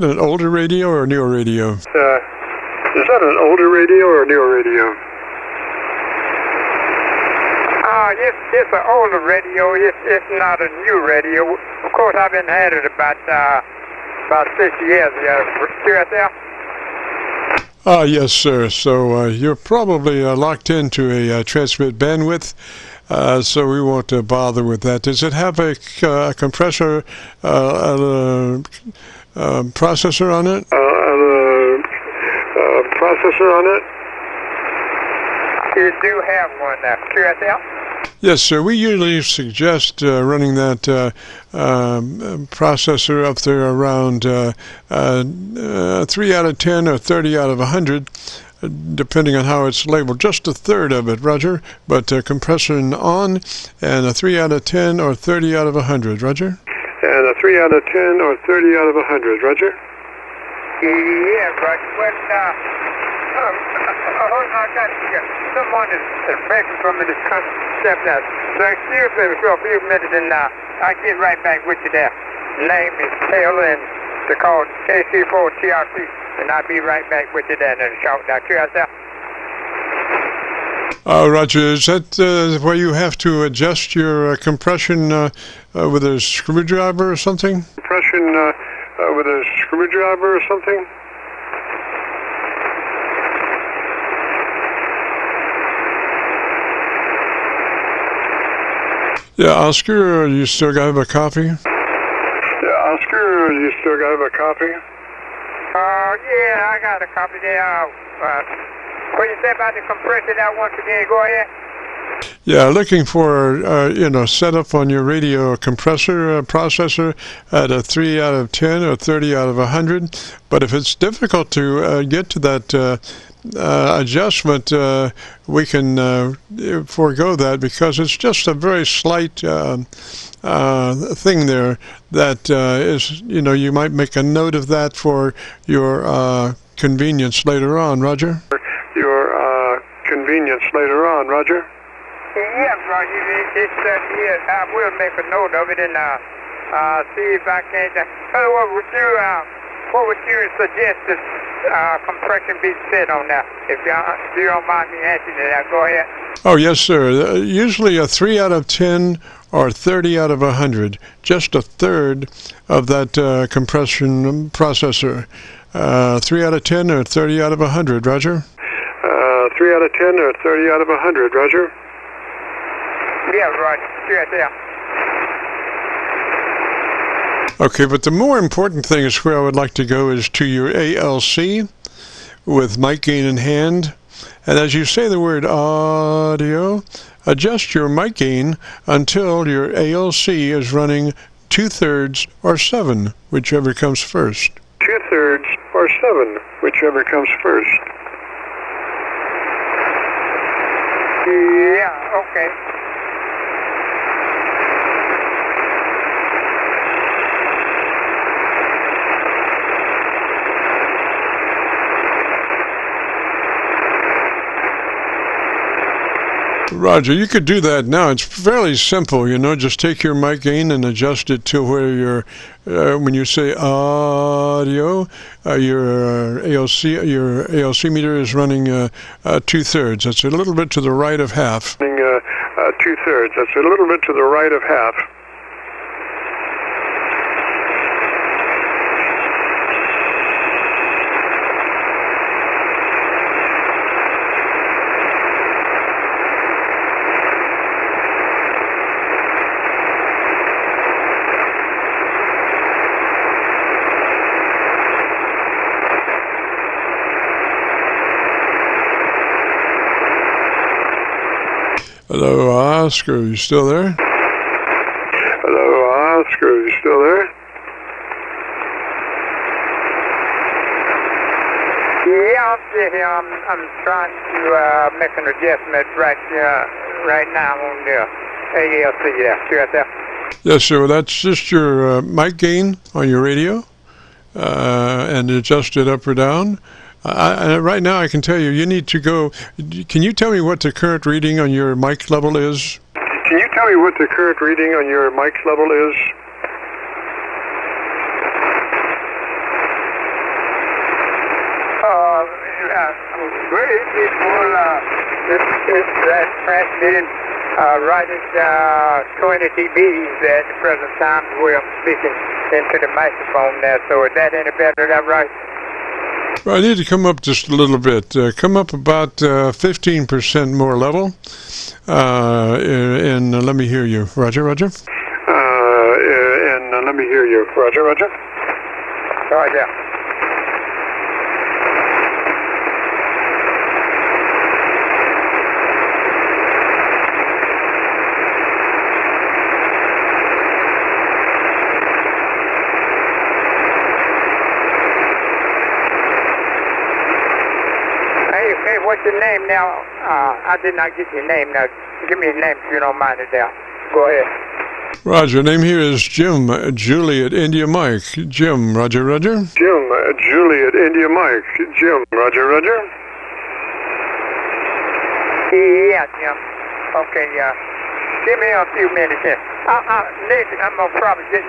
an older radio or a newer radio? Is that an older radio or a newer radio? It's an older radio. It's not a new radio. Of course, I've been at it about 6 years. QSL. Yes, sir. So you're probably locked into a transmit bandwidth, so we won't bother with that. Does it have a compressor processor on it? You do have one, QSL? Yes, sir. We usually suggest running that processor up there around 3 out of 10 or 30 out of 100, depending on how it's labeled. Just a third of it, Roger, but compressor on, and a 3 out of 10 or 30 out of 100, Roger? And a 3 out of 10 or 30 out of 100, Roger? Yeah, but I got someone is begging for me to come step now. So excuse me for a few minutes, and I'll get right back with you there. Name is Taylor, and they're called KC4TRC, and I'll be right back with you there in a short now. QSL. Roger, is that where you have to adjust your compression with a screwdriver or something? Compression with a screwdriver or something? Yeah, Oscar, you still got a copy? Yeah, Oscar, you still got a copy? Yeah, I got a copy there. What you say about the compressor now once again? Go ahead. Yeah, looking for, setup on your radio compressor processor at a 3 out of 10 or 30 out of 100. But if it's difficult to get to that adjustment, we can forego that because it's just a very slight thing there that is, you might make a note of that for your convenience later on, Roger. Your convenience later on, Roger. Yes, Roger. Yes, I will make a note of it and see if I can. What would you suggest that compression be set on that? If you don't mind me answering that, go ahead. Oh, yes, sir. Usually a 3 out of 10 or 30 out of 100. Just a third of that compression processor. 3 out of 10 or 30 out of 100, Roger? 3 out of 10 or 30 out of 100, Roger? Yeah, Roger. Yeah. Okay, but the more important thing is where I would like to go is to your ALC with mic gain in hand. And as you say the word audio, adjust your mic gain until your ALC is running 2/3 or 7, whichever comes first. 2/3 or 7, whichever comes first. Yeah, okay. Roger, you could do that now. It's fairly simple, just take your mic gain and adjust it to where your, when you say audio, your ALC meter is running 2/3. That's a little bit to the right of half. 2/3. That's a little bit to the right of half. Hello, Oscar, you still there? Hello, Oscar, you still there? Yeah, I'm still here. I'm trying to make an adjustment right now on the ALC. Yeah, sure there. Yes, sir. That's just your mic gain on your radio, and adjust it up or down. Right now, I can tell you, you need to go. Can you tell me what the current reading on your mic level is? Can you tell me what the current reading on your mic level is? Great. It's transmitting right at 20 dBs at the present time where I'm speaking into the microphone there. So is that any better? Is that right? Well, I need to come up just a little bit. Come up about 15% more level. And let me hear you. Roger. And let me hear you. Roger. Roger. Hey, what's your name now? I did not get your name now. Give me your name if you don't mind it there. Go ahead. Roger, name here is Jim, Juliet, India Mike. Jim, Roger. Jim, Juliet, India Mike. Jim, Roger. Yeah, Jim. Okay, give me a few minutes here. I'm gonna probably get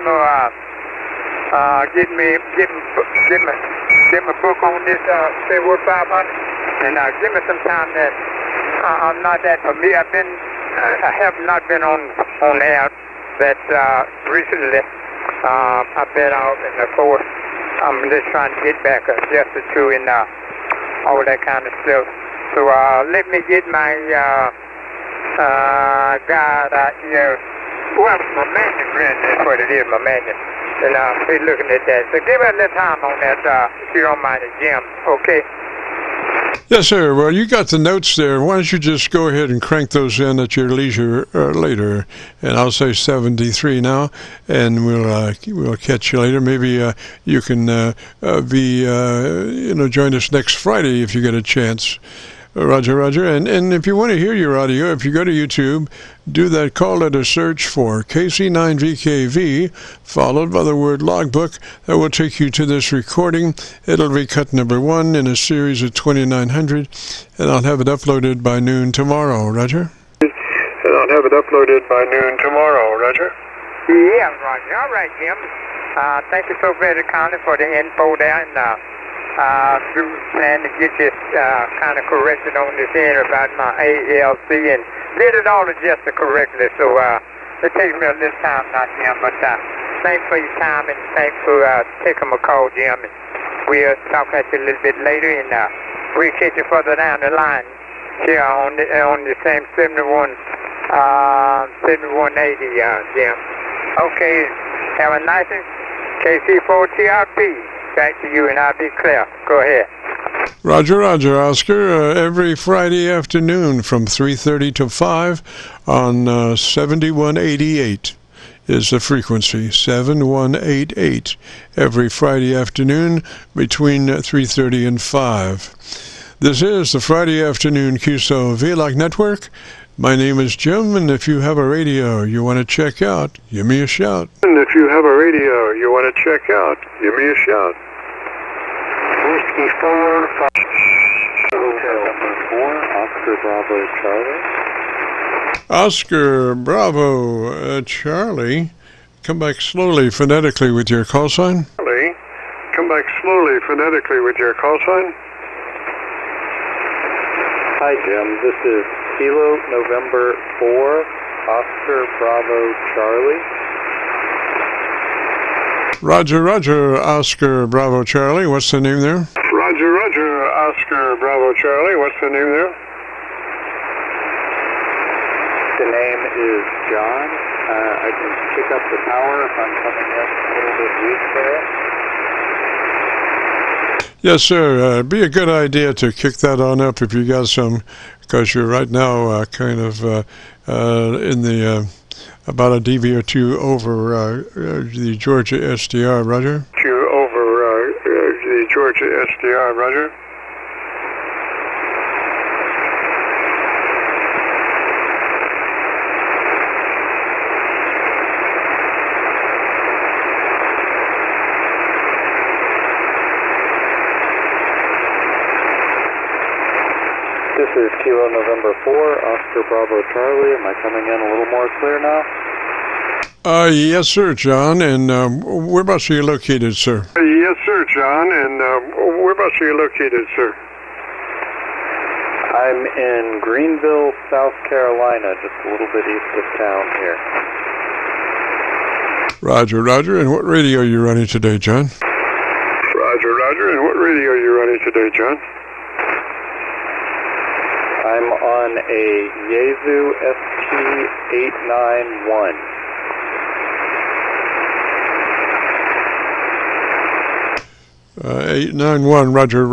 me a book on this February 500. And give me some time that I'm not that familiar. I have not been on air that recently. I've been out, and of course, I'm just trying to get back adjusted to and all that kind of stuff. So let me get my guide out here Well, my manual grin is what it is, my manual. And we're looking at that. So give us a little time on that, if you don't mind, Jim. Okay? Yes, sir. Well, you got the notes there. Why don't you just go ahead and crank those in at your leisure later? And I'll say 73 now, and we'll catch you later. Maybe you can join us next Friday if you get a chance. Roger. And if you want to hear your audio, if you go to YouTube, do that call letter search for KC9VKV, followed by the word logbook. That will take you to this recording. It'll be cut number 1 in a series of 2900, and I'll have it uploaded by noon tomorrow. Roger? Yeah, Roger. All right, Jim. Thank you so very kindly for the info there, and we plan to get this kind of corrected on this end about my ALC and get it all adjusted correctly. So it takes me a little time now, Jim, but thanks for your time and thanks for taking my call, Jim. And we'll talk at you a little bit later, and we'll catch you further down the line here on the same 7180, Jim. Okay, have a nice one. KC4TRP. Back to you, and I'll be clear. Go ahead. Roger, Oscar. Every Friday afternoon from 3:30 to 5 on 7188 is the frequency, 7188, every Friday afternoon between 3:30 and 5. This is the Friday Afternoon Qso-Vlog Network. My name is Jim, and if you have a radio you want to check out, give me a shout. Whiskey 4, Hotel number 4, Oscar Bravo Charlie. Oscar Bravo Charlie, come back slowly phonetically with your call sign. Hi Jim, this is Kilo November 4, Oscar Bravo Charlie. Roger, Oscar Bravo Charlie. What's the name there? The name is John. I can pick up the power if I'm coming in a little bit weak there. Yes, sir. It'd be a good idea to kick that on up if you got some, because you're right now kind of in the about a dB or two over the Georgia SDR, Roger. This is Kilo November 4, Oscar Bravo Charlie. Am I coming in a little more clear now? Yes, sir, John. And whereabouts are you located, sir? I'm in Greenville, South Carolina, just a little bit east of town here. Roger. And what radio are you running today, John? I'm on a Yaesu ST891. 891, Roger.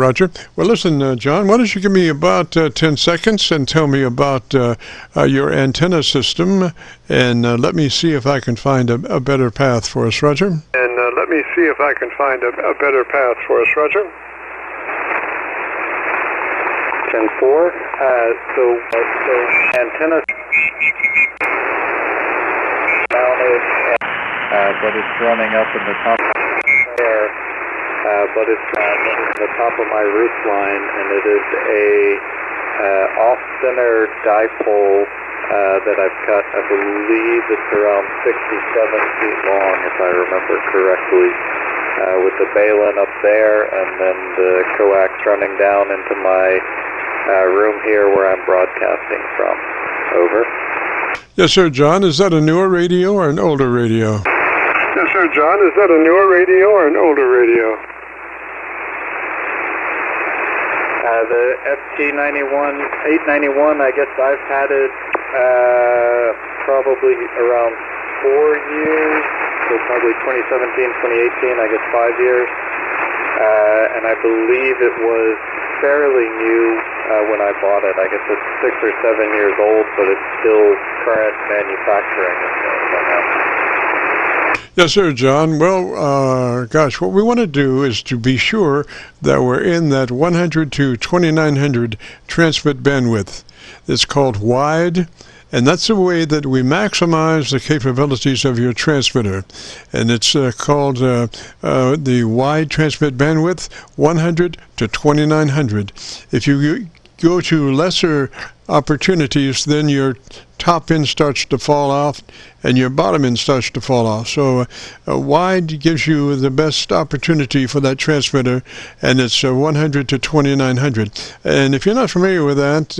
Well, listen, John, why don't you give me about 10 seconds and tell me about your antenna system, and let me see if I can find a better path for us, Roger. 10-4. So antenna mounted, but it's running up in the top there. But it's at the top of my roof line, and it is a off-center dipole that I've cut. I believe it's around 67 feet long, if I remember correctly, with the baling up there, and then the coax running down into my room here where I'm broadcasting from. Over. Yes, sir, John. Is that a newer radio or an older radio? The ST891, I guess I've had it probably around years, so probably 2017, 2018, I guess 5 years. And I believe it was fairly new when I bought it. I guess it's 6 or 7 years old, but it's still current manufacturing. Yes, sir, John. Well, gosh, what we want to do is to be sure that we're in that 100 to 2900 transmit bandwidth. It's called wide, and that's the way that we maximize the capabilities of your transmitter. And it's called the wide transmit bandwidth, 100 to 2900. If you go to lesser opportunities, then your top end starts to fall off and your bottom end starts to fall off. So wide gives you the best opportunity for that transmitter, and it's 100 to 2900. And if you're not familiar with that,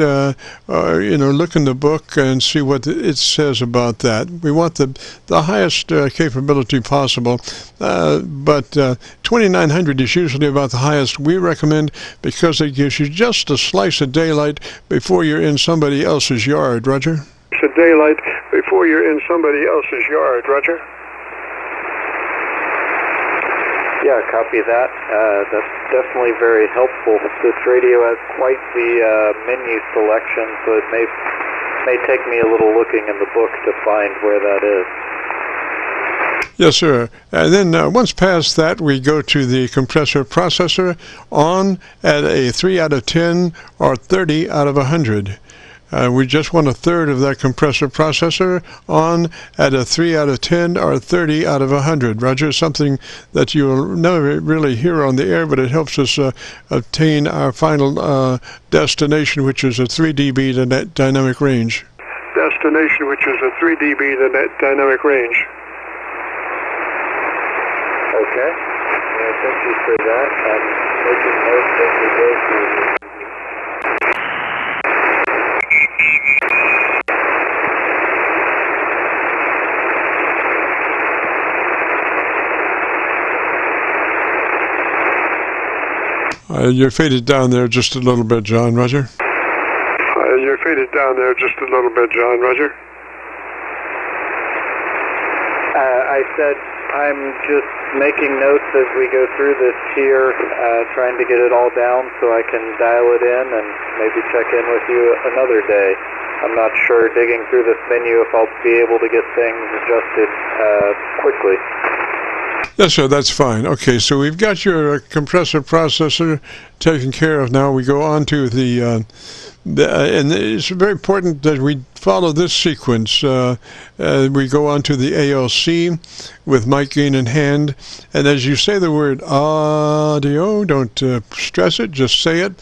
look in the book and see what it says about that. We want the highest capability possible, but 2900 is usually about the highest we recommend because it gives you just a slice of daylight before you're in somebody else's yard. Roger? The daylight before you're in somebody else's yard. Roger? Yeah, copy that. That's definitely very helpful. This radio has quite the menu selection, so it may take me a little looking in the book to find where that is. Yes, sir. And then once past that, we go to the compressor processor on at a 3 out of 10 or 30 out of 100. We just want a third of that compressor processor on at a 3 out of 10 or 30 out of 100. Roger, something that you'll never really hear on the air, but it helps us obtain our final destination, which is a 3 dB dynamic range. Destination, which is a 3 dB dynamic range. Okay. Thank you for that. I'm making notes as we go through this. You're faded down there just a little bit, John. Roger? You're faded down there just a little bit, John. Roger? I said I'm just making notes as we go through this here, trying to get it all down so I can dial it in and maybe check in with you another day. I'm not sure, digging through this menu, if I'll be able to get things adjusted quickly. Yes, sir, that's fine. Okay, so we've got your compressor processor taken care of now. We go on to and it's very important that we follow this sequence. We go on to the ALC with mic gain in hand, and as you say the word audio, don't stress it, just say it,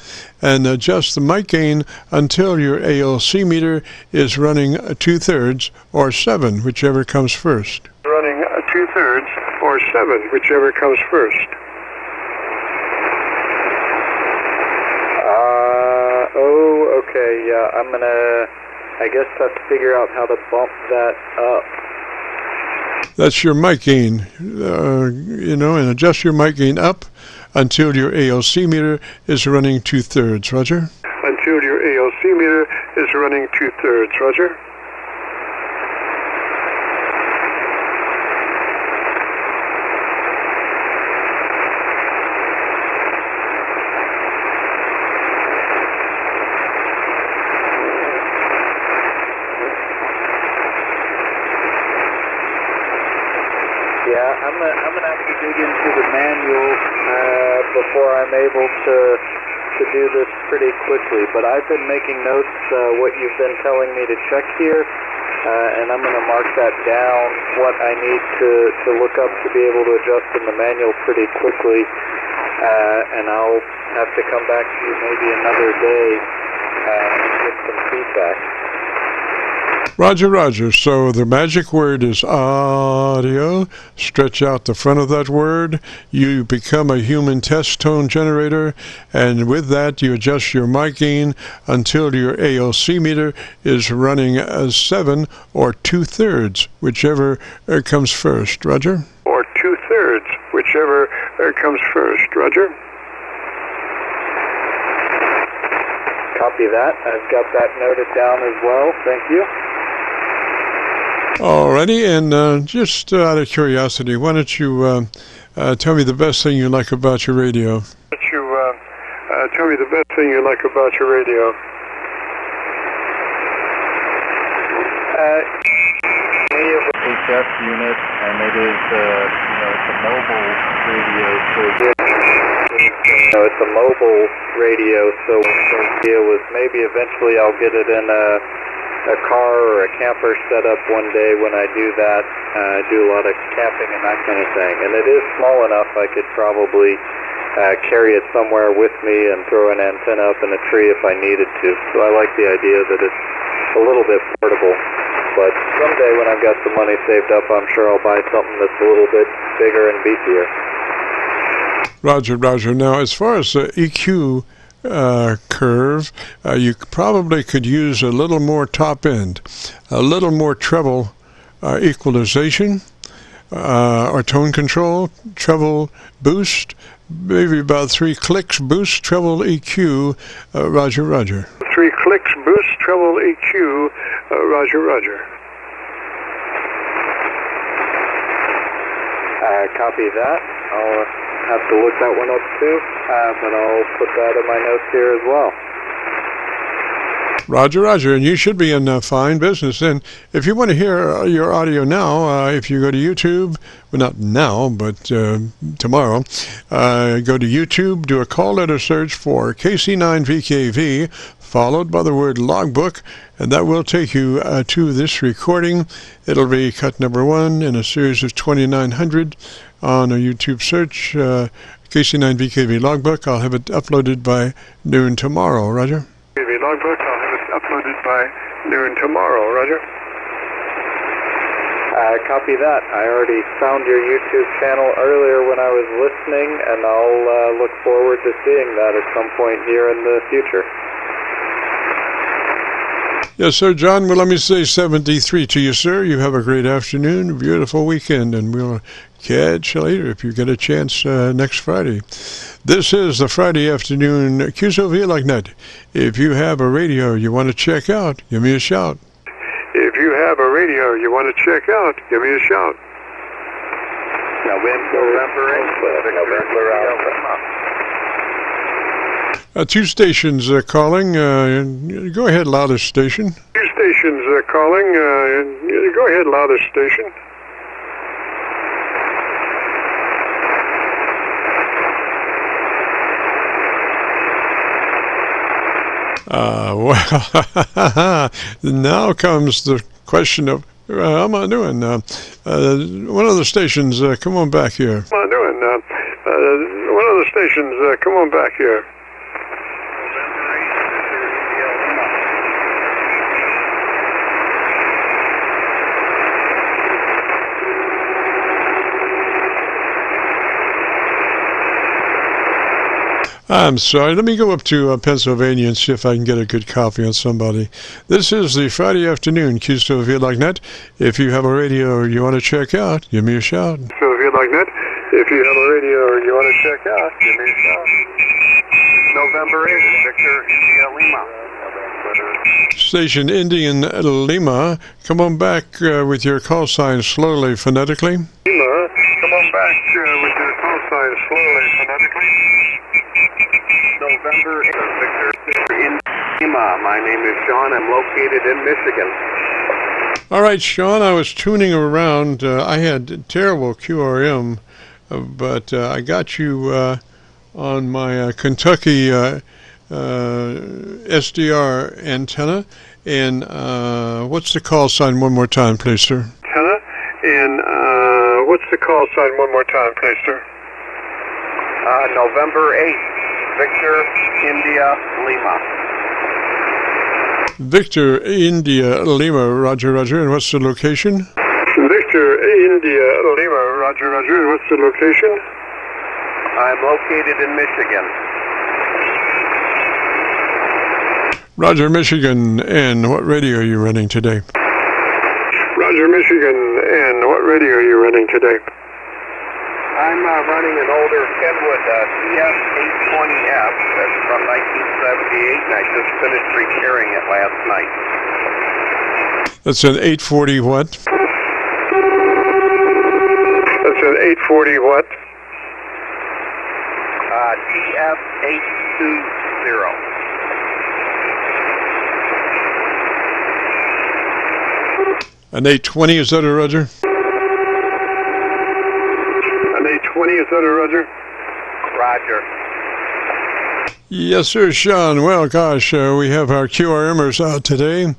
and adjust the mic gain until your ALC meter is running 2/3 or 7, whichever comes first. Running 2/3 or 7, whichever comes first. Okay, yeah, I'm gonna, I guess, have to figure out how to bump that up. That's your mic gain, and adjust your mic gain up until your ALC meter is running 2/3. Roger? Until your ALC meter is running 2/3. Roger? I'm gonna have to dig into the manual before I'm able to do this pretty quickly. But I've been making notes what you've been telling me to check here, and I'm gonna mark that down. What I need to look up to be able to adjust in the manual pretty quickly, and I'll have to come back to you maybe another day and get some feedback. Roger, Roger. So the magic word is audio. Stretch out the front of that word. You become a human test tone generator, and with that you adjust your mic gain until your ALC meter is running as 7 or 2/3, whichever comes first. Roger? Or 2/3, whichever comes first. Roger? Copy that. I've got that noted down as well. Thank you. Alrighty, and just out of curiosity, why don't you tell me the best thing you like about your radio? Why don't you tell me the best thing you like about your radio? HS unit, and it is, it's a mobile radio, so it's a mobile radio, so the idea was maybe eventually I'll get it in a car or a camper setup one day when I do that. I do a lot of camping and that kind of thing, and it is small enough I could probably carry it somewhere with me and throw an antenna up in a tree if I needed to, so I like the idea that it's a little bit portable. But someday when I've got some money saved up, I'm sure I'll buy something that's a little bit bigger and beefier. Roger, Roger. Now, as far as the EQ curve, you probably could use a little more top end, a little more treble equalization, or tone control, treble boost, maybe about 3 clicks boost, treble EQ, roger, roger. 3 clicks boost, treble EQ, roger, roger. Copy that. I'll have to look that one up too, but I'll put that in my notes here as well. Roger, roger, and you should be in fine business. And if you want to hear your audio now, if you go to YouTube, well, not now, but tomorrow, go to YouTube, do a call letter search for KC9VKV, followed by the word logbook, and that will take you to this recording. It'll be cut number 1 in a series of 2900 on a YouTube search, KC9VKV logbook. I'll have it uploaded by noon tomorrow, Roger. VKV logbook, I'll have it uploaded by noon tomorrow, Roger. Copy that. I already found your YouTube channel earlier when I was listening, and I'll look forward to seeing that at some point here in the future. Yes, sir, John. Well, let me say 73 to you, sir. You have a great afternoon, beautiful weekend, and we'll catch you later if you get a chance next Friday. This is the Friday afternoon Qso-Vlog net. If you have a radio you want to check out, give me a shout. If you have a radio you want to check out, give me a shout. Two stations calling. Go ahead, loudest station. Two stations calling. Go ahead, loudest station. Well, now comes the question of how am I doing? One of the stations, come on back here. How am I doing? One of the stations, come on back here. I'm sorry. Let me go up to Pennsylvania and see if I can get a good copy on somebody. This is the Friday afternoon Qso-Vlog net. If you have a radio you want to check out, give me a shout. Qso-Vlog net. If you have a radio you want to check out, give me a shout. November 8th, Victor, India, Lima. Station Indian Lima, come on back with your call sign slowly, phonetically. Lima, come on back with your call sign slowly, phonetically. November 8th, Victor, in Lima. My name is Sean. I'm located in Michigan. All right, Sean, I was tuning around. I had terrible QRM, but I got you on my Kentucky SDR antenna. And what's the call sign one more time, please, sir? Antenna. And what's the call sign one more time, please, sir? November 8th. Victor, India, Lima. Victor, India, Lima, roger, roger. And what's the location? Victor, India, Lima, roger, roger. And what's the location? I'm located in Michigan. Roger, Michigan. And what radio are you running today? Roger, Michigan. And what radio are you running today? I'm running an older Kenwood TS-820F that's from 1978, and I just finished repairing it last night. That's an 840 what? 840 what? TF820. An 820, is that a Roger? An 820, is that a Roger? Roger. Yes, sir, Sean. Well, gosh, we have our QRMers out today.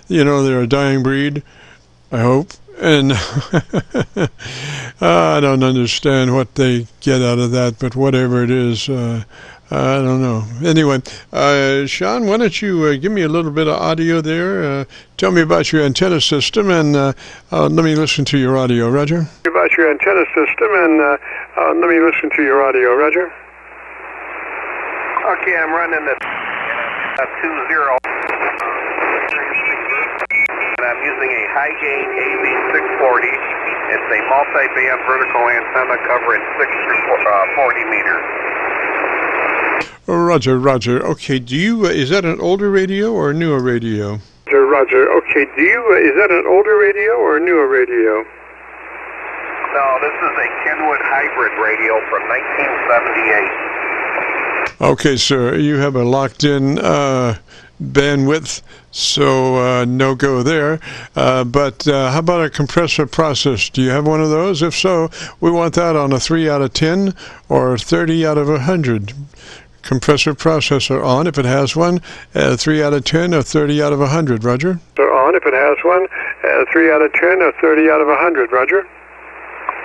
You know, they're a dying breed, I hope. And I don't understand what they get out of that, but whatever it is, I don't know. Anyway, Sean, why don't you give me a little bit of audio there? Tell me about your antenna system, and let me listen to your audio, Roger. About your antenna system, and let me listen to your audio, Roger. Okay, I'm running the 20. And I'm using a high-gain AV640. It's a multi-band vertical antenna covering 6 through 40 meters. Roger, Roger. Okay, is that an older radio or a newer radio? Roger. Okay, is that an older radio or a newer radio? No, this is a Kenwood hybrid radio from 1978. Okay, sir, you have a locked-in bandwidth, so no go there. But how about a compressor process? Do you have one of those? If so, we want that on a 3 out of 10 or 30 out of 100. Compressor processor on if it has one, 3 out of 10 or 30 out of 100, Roger? On if it has one, 3 out of 10 or 30 out of 100, Roger?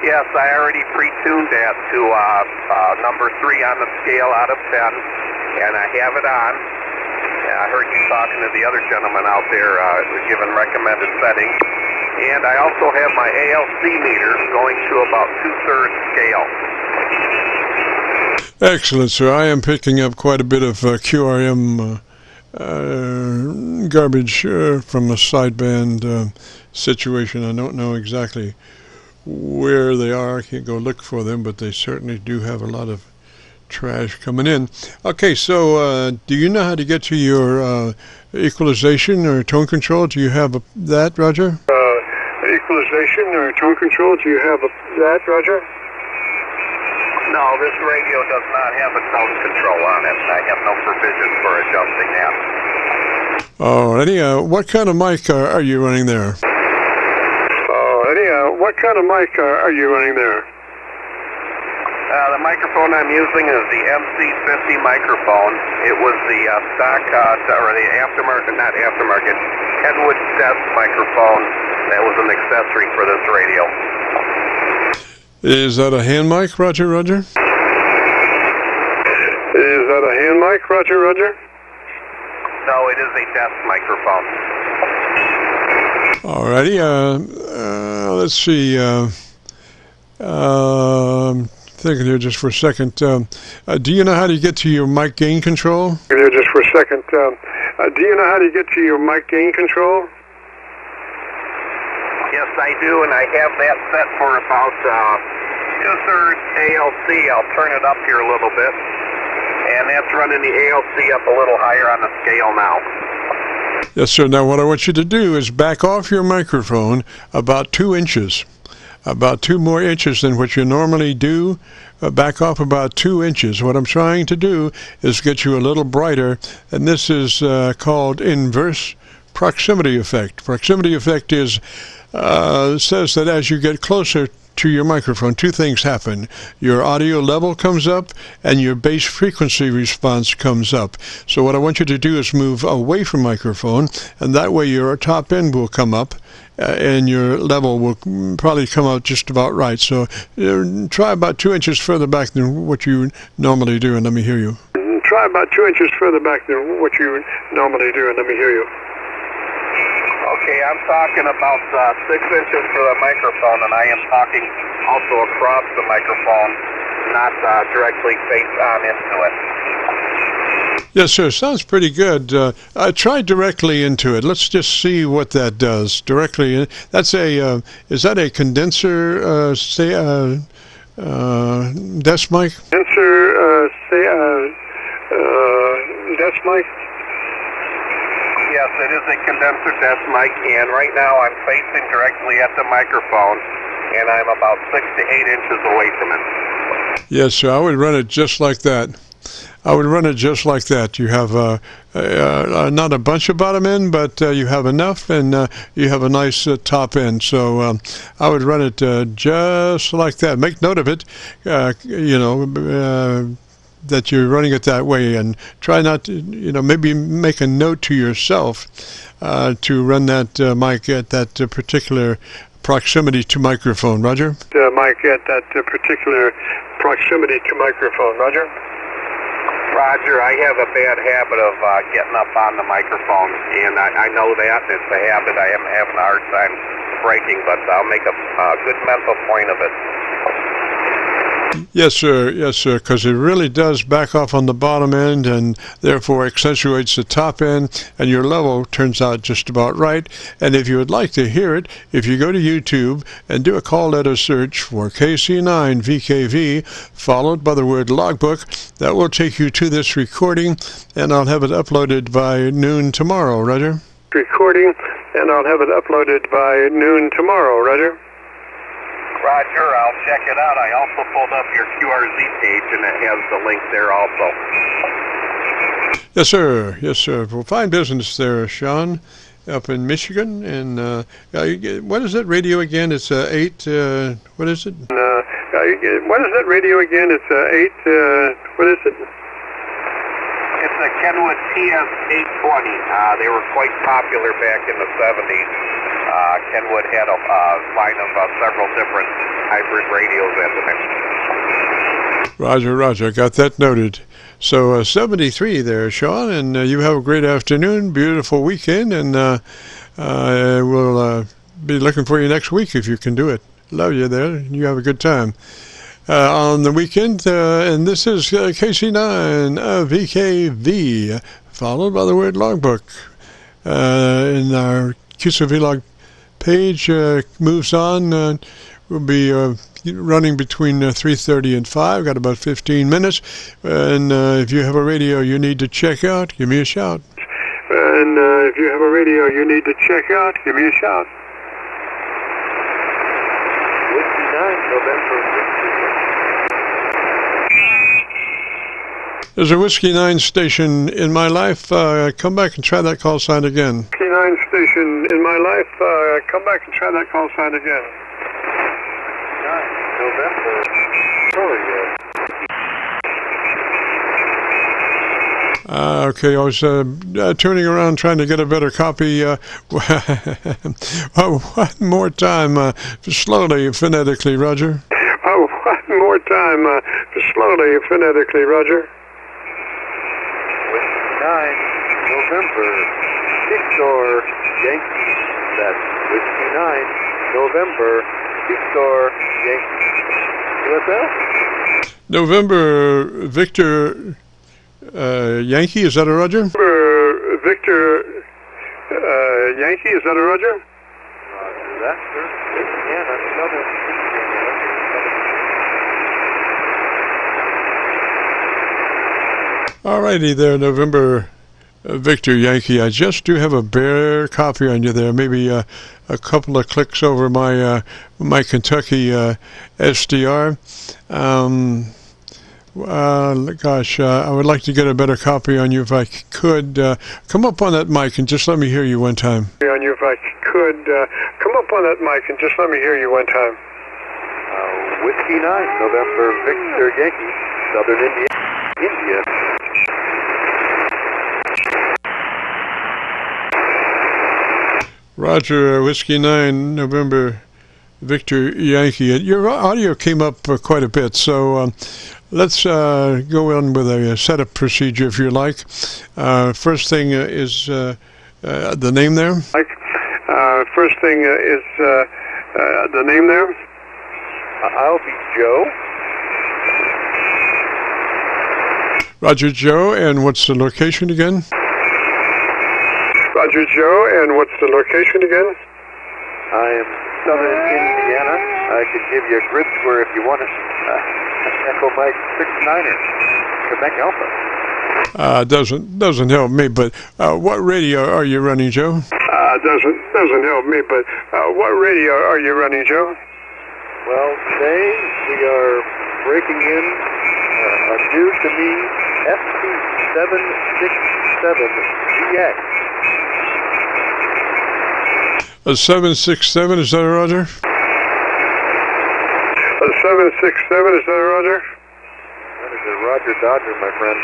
Yes, I already pre-tuned that to number 3 on the scale out of 10, and I have it on. I heard you talking to the other gentleman out there giving recommended settings. And I also have my ALC meter going to about 2/3 scale. Excellent, sir. I am picking up quite a bit of QRM garbage from a sideband situation. I don't know exactly where they are. I can't go look for them, but they certainly do have a lot of trash coming in. Okay, so do you know how to get to your equalization or tone control? Do you have that, Roger? Equalization or tone control, do you have that, Roger? No, this radio does not have a tone control on it. I have no provision for adjusting that. Alrighty, what kind of mic are you running there? What kind of mic are you running there? The microphone I'm using is the MC50 microphone. It was the stock, or the aftermarket, not aftermarket, Kenwood desk microphone that was an accessory for this radio. Is that a hand mic, Roger, Roger? Is that a hand mic, Roger, Roger? No, it is a desk microphone. Alrighty, let's see, thinking here just for a second. Do you know how to get to your mic gain control? Here just for a second. Do you know how to get to your mic gain control? Yes, I do, and I have that set for about 2/3 ALC. I'll turn it up here a little bit. And that's running the ALC up a little higher on the scale now. Yes, sir. Now, what I want you to do is back off your microphone about 2 inches. About 2 more inches than what you normally do. Back off about 2 inches. What I'm trying to do is get you a little brighter, and this is called inverse proximity effect. Proximity effect is says that as you get closer to your microphone, 2 things happen. Your audio level comes up and your bass frequency response comes up. So what I want you to do is move away from microphone, and that way your top end will come up and your level will probably come out just about right. So try about 2 inches further back than what you normally do, and let me hear you. Try about 2 inches further back than what you normally do, and let me hear you. Okay, I'm talking about 6 inches for the microphone, and I am talking also across the microphone, not directly face on into it. Yes, sir. Sounds pretty good. Try directly into it. Let's just see what that does. Directly. That's a. Is that a condenser? Desk mic. Condenser. Desk mic. Yes, it is a condenser desk mic, and right now I'm facing directly at the microphone, and I'm about 6 to 8 inches away from it. Yes, sir. I would run it just like that. I would run it just like that. You have not a bunch of bottom end, but you have enough, and you have a nice top end. So I would run it just like that. Make note of it, that you're running it that way, and try not to, maybe make a note to yourself to run that mic at that particular proximity to microphone. Roger? Mic at that particular proximity to microphone. Roger? Roger, I have a bad habit of getting up on the microphone, and I know that. It's a habit I am having a hard time breaking, but I'll make a good mental point of it. Yes, sir. Yes, sir. Because it really does back off on the bottom end, and therefore accentuates the top end, and your level turns out just about right. And if you would like to hear it, if you go to YouTube and do a call letter search for KC9VKV, followed by the word logbook, that will take you to this recording, and I'll have it uploaded by noon tomorrow. Roger? Recording, and I'll have it uploaded by noon tomorrow. Roger? Roger, I'll check it out. I also pulled up your QRZ page, and it has the link there also. Yes, sir. Yes, sir. Well, fine business there, Sean, up in Michigan. And what is that radio again? It's 8, what is it? What is that radio again? It's 8, what is it? It's a Kenwood TS-820. They were quite popular back in the 70s. Kenwood had a line of several different hybrid radios at the time. Roger, Roger. Got that noted. So 73 there, Sean, and you have a great afternoon, beautiful weekend, and we'll be looking for you next week if you can do it. Love you there. You have a good time on the weekend. And this is KC9VKV, followed by the word logbook. In our Qso-Vlog page moves on. We'll be running between 3:30 and 5. Got about 15 minutes. And if you have a radio you need to check out, give me a shout. And if you have a radio you need to check out, give me a shout. Whiskey 9, November 15. There's a Whiskey 9 station in my life. Come back and try that call sign again. Whiskey 9 station in my life. Come back and try that call sign again. 9, November. Okay, I was turning around trying to get a better copy. One more time, slowly, phonetically, Roger. One more time, slowly, phonetically, Roger. 9, November, Victor, Yankee. That's Whiskey 9, November, Victor, Yankee. What's that? November, Victor, Yankee, is that a Roger? Victor, Yankee, is that a Roger? Roger that, sir. Indiana, Southern Indiana. All righty there, November, Victor Yankee. I just do have a bare copy on you there. Maybe a couple of clicks over my my Kentucky SDR. Gosh, I would like to get a better copy on you if I could. Come up on that mic and just let me hear you one time. On you if I could. Come up on that mic and just let me hear you one time. Whiskey 9, November, Victor Yankee, Southern India. Roger, Whiskey 9, November, Victor Yankee. Your audio came up quite a bit, so let's go on with a setup procedure if you like. First thing is the name there. First thing is the name there. I'll be Joe. Roger, Joe, and what's the location again? Roger, Joe, and what's the location again? I am Southern Indiana. I could give you a grid square if you want it. Echo Mike 69er. Quebec Alpha. Doesn't help me, but what radio are you running, Joe? Doesn't help me, but what radio are you running, Joe? Well, today we are breaking in a new to me FT767VX. A 767, is that a Roger? A 767, is that a Roger? That is a Roger Dodger, my friend.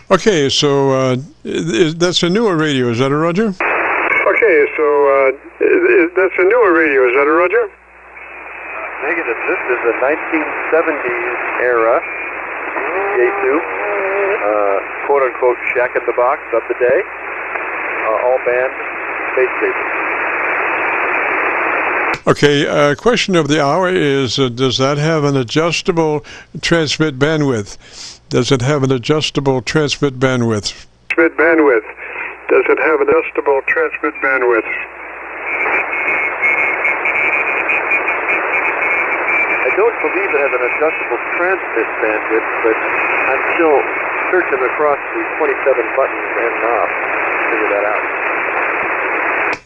Okay, so that's a newer radio, is that a Roger? Okay, so that's a newer radio, is that a Roger? Negative. This is a 1970s era Yaesu, quote-unquote shack in the box of the day, all-band space station. Okay, question of the hour is, does that have an adjustable transmit bandwidth? Does it have an adjustable transmit bandwidth? Transmit bandwidth. Does it have an adjustable transmit bandwidth? I don't believe it has an adjustable transmit bandwidth, but I'm still searching across the 27 buttons and knobs to figure that out.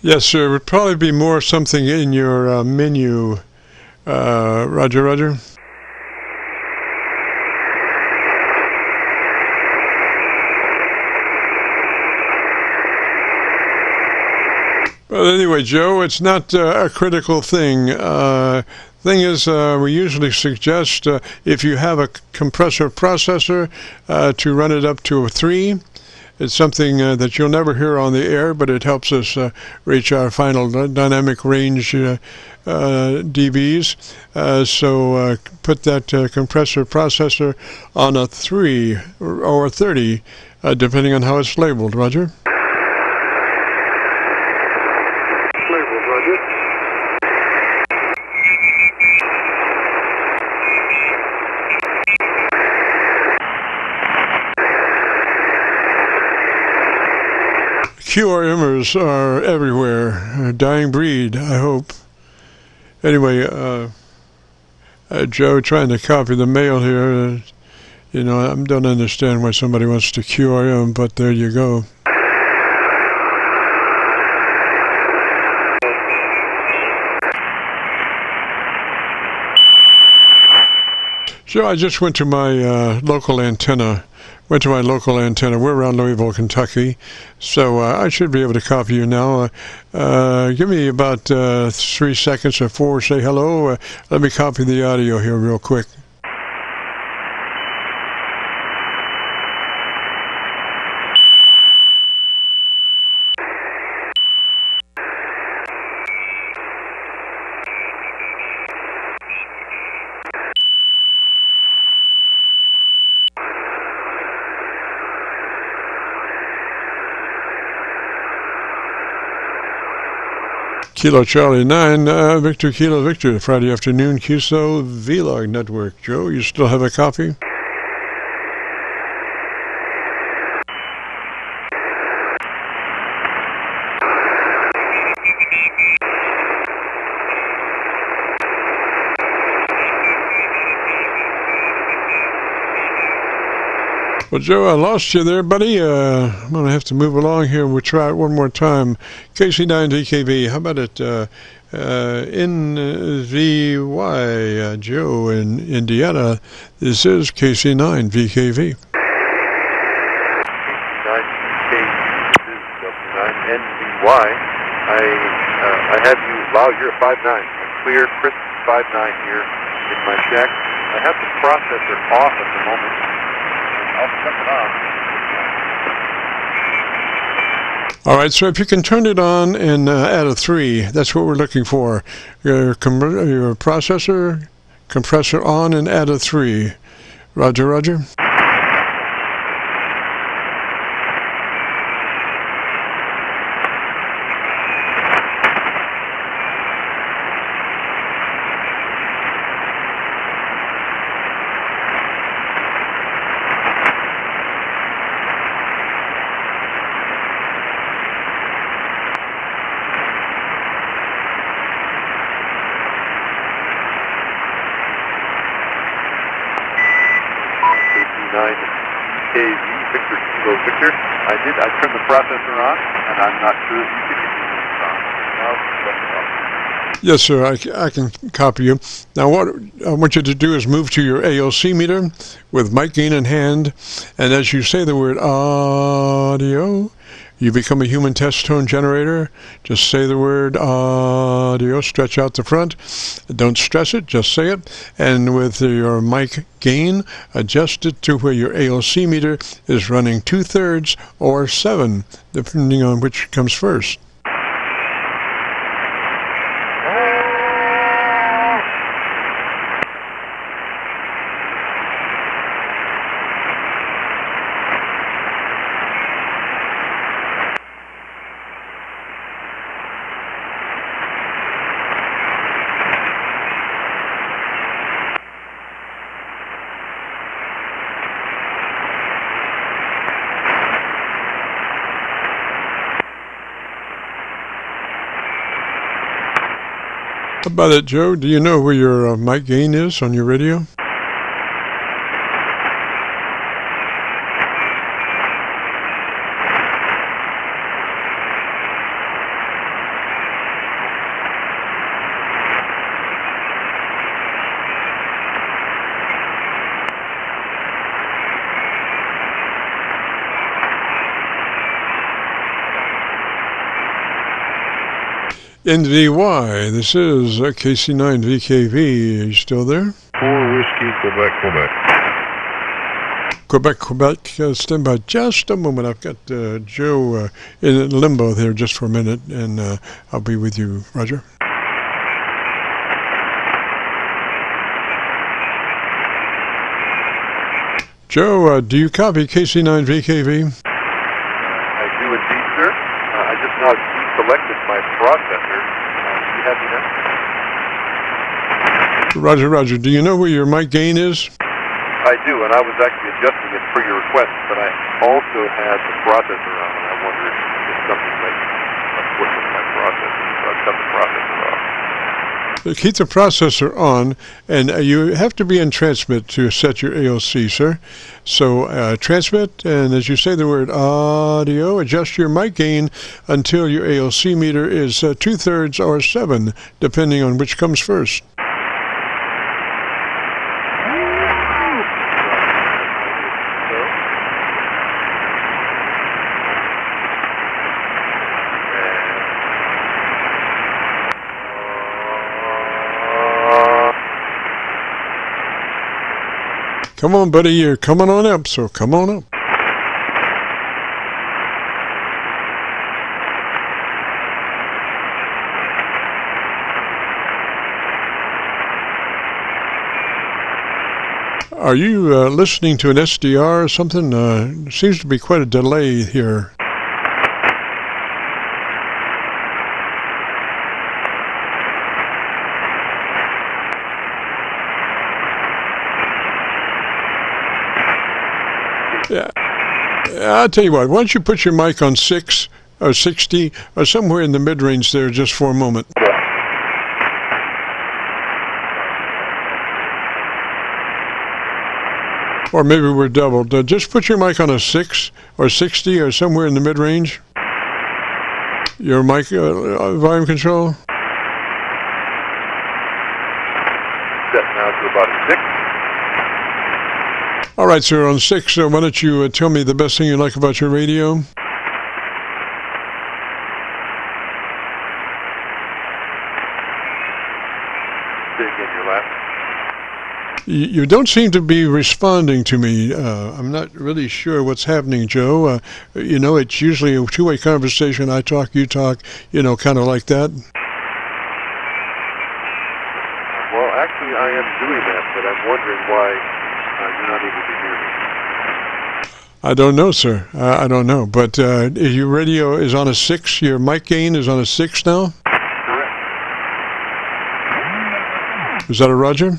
Yes, sir. It would probably be more something in your menu, Roger. Well, anyway, Joe, it's not a critical thing. Thing is, we usually suggest if you have a compressor processor to run it up to a 3. It's something that you'll never hear on the air, but it helps us reach our final dynamic range dBs. So put that compressor processor on a 3 or a 30, depending on how it's labeled, Roger. Labeled, Roger. QRMers are everywhere. A dying breed, I hope. Anyway, Joe, trying to copy the mail here. I don't understand why somebody wants to QRM, but there you go. Joe, I just went to my local antenna. We're around Louisville, Kentucky, so I should be able to copy you now. Give me about 3 seconds or 4. Say hello. Let me copy the audio here real quick. Kilo Charlie 9, Victor Kilo Victor, Friday afternoon, Qso-Vlog Network. Joe, you still have a copy? Well, Joe, I lost you there, buddy. I'm going to have to move along here. We'll try it one more time. KC9VKV, how about it? NVY, Joe in Indiana. This is KC9VKV. KC9VKV, I have you, wow, you're a 5.9. A clear, crisp 5.9 here in my shack. I have the processor off at the moment. I'll shut it off. All right, so if you can turn it on and add a 3, that's what we're looking for. Your processor, compressor on and add a 3. Roger. KC9VKV, Victor Kilo Victor. I turned the processor on, and I'm not sure if you can hear it. Yes, sir, I can copy you. Now, what I want you to do is move to your ALC meter with mic gain in hand, and as you say the word audio, you become a human test tone generator. Just say the word audio, stretch out the front. Don't stress it, just say it. And with your mic gain, adjust it to where your ALC meter is running 2/3 or 7, depending on which comes first. How about it, Joe? Do you know where your mic gain is on your radio? NVY, this is KC9VKV. Are you still there? 4 Whiskey, Quebec. Quebec. Stand by just a moment. I've got Joe in limbo there just for a minute, and I'll be with you, Roger. Joe, do you copy KC9VKV? I do indeed, sir. I just now deselected my processor. Do you have me now? Roger. Do you know where your mic gain is? I do, and I was actually adjusting it per your request, but I also had the processor on, and I wondered if something might flip with my processor, so I cut the processor off. Keep the processor on, and you have to be in transmit to set your ALC, sir. So transmit, and as you say the word audio, adjust your mic gain until your ALC meter is 2/3 or 7, depending on which comes first. Come on, buddy, you're coming on up, so come on up. Are you listening to an SDR or something? Seems to be quite a delay here. Yeah, I'll tell you what, why don't you put your mic on 6 or 60 or somewhere in the mid-range there just for a moment. Or maybe we're doubled. Just put your mic on a 6 or 60 or somewhere in the mid-range. Your mic volume control. Set now to about a 6. All right, sir, on 6, why don't you tell me the best thing you like about your radio? Say again, your last. You don't seem to be responding to me. I'm not really sure what's happening, Joe. You know, it's usually a two-way conversation. I talk, you talk, you know, kind of like that. Well, actually, I am doing that, but I'm wondering why you're not able to hear me. I don't know, sir. I don't know. But your radio is on a 6. Your mic gain is on a 6 now? Correct. Is that a Roger?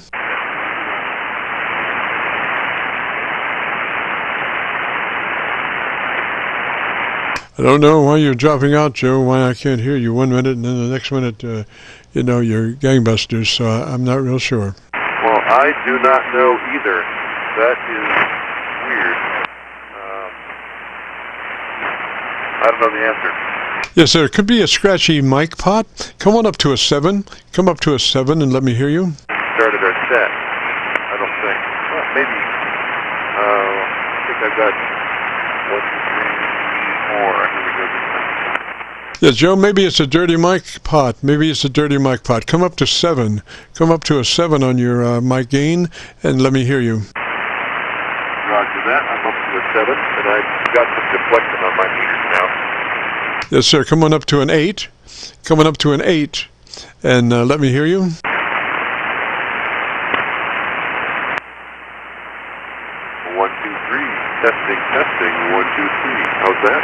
I don't know why you're dropping out, Joe, why I can't hear you 1 minute and then the next minute, you know, you're gangbusters, so I'm not real sure. Well, I do not know either. That is weird. I don't know the answer. Yes, sir. It could be a scratchy mic pot. Come on up to a 7. Come up to a 7 and let me hear you. Started our set. I don't think. Well, maybe. I think I've got 1, 2, 3, 4. Here we go. Yeah, Joe, maybe it's a dirty mic pot. Maybe it's a dirty mic pot. Come up to 7. Come up to a 7 on your mic gain and let me hear you. Roger that. I'm up to a 7, and I've got some deflection on my meters now. Yes, sir. Come on up to an 8. Coming up to an 8. And let me hear you. 1, 2, 3. Testing, testing. 1, 2, 3. How's that?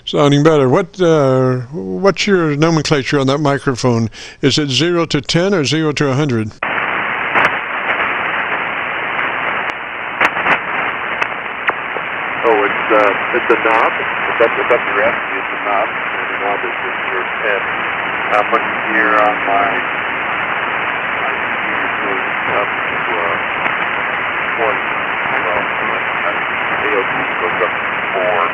Sounding better. What's your nomenclature on that microphone? Is it 0 to 10 or 0 to 100? Oh, it's a knob. If that's your asking, it's a knob. And the knob is 0 to 10. I'm looking here on my computer up to 20. Well, AOD goes up to 4.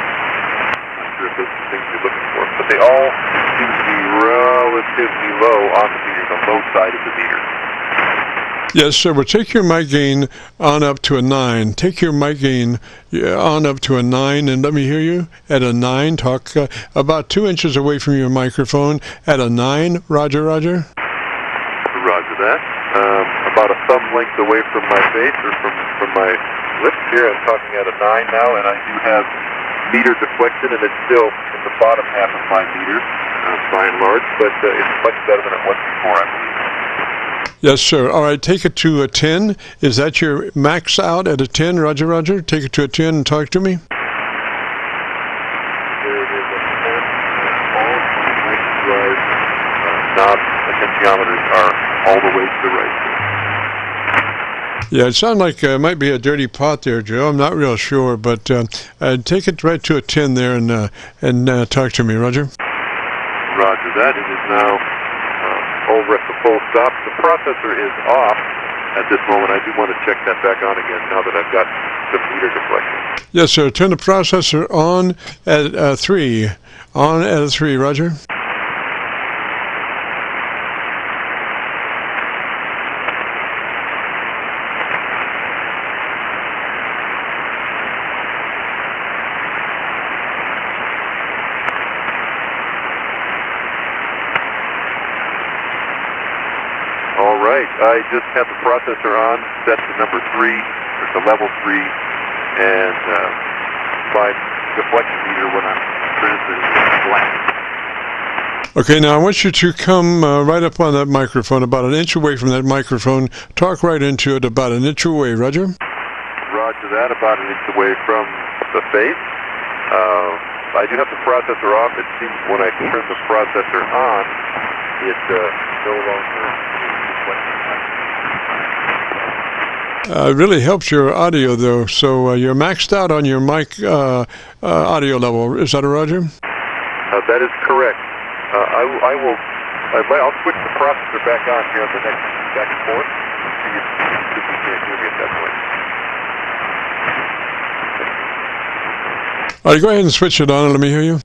Not sure if those are the things you're looking for, but they all seem to be relatively low on the meter, the low side of the meter. Yes, sir. Well, take your mic gain on up to a 9. Take your mic gain on up to a 9 and let me hear you. At a 9, talk about 2 inches away from your microphone. At a 9, Roger, Roger. Roger that. About a thumb length away from my face or from my lips here. I'm talking at a 9 now, and I do have meter deflection, and it's still in the bottom half of my meter, by and large, but it's much better than it was before, I believe. Yes, sir. All right, take it to a 10. Is that your max out at a 10, Roger, Roger? Take it to a 10 and talk to me. There it is at 10, and all of my mic drive knobs, potentiometers are all the way to the right. Yeah, it sounds like it might be a dirty pot there, Joe. I'm not real sure, but take it right to a 10 there and talk to me, Roger. Roger that. It is now over at the full stop. The processor is off at this moment. I do want to check that back on again now that I've got the meter deflection. Yes, sir. Turn the processor on at 3. On at a 3, Roger. I just have the processor on, set to number 3, or to level 3, and my deflection meter when I'm transmitting is blank. Okay, now I want you to come right up on that microphone, about an inch away from that microphone. Talk right into it, about an inch away, Roger. Roger that, about an inch away from the face. I do have the processor off. It seems when I turn the processor on, it no longer... It really helps your audio, though. So you're maxed out on your mic audio level. Is that a Roger? That is correct. I'll switch the processor back on here on the next back and forth. See if you can't hear me at that point. All right, go ahead and switch it on and let me hear you.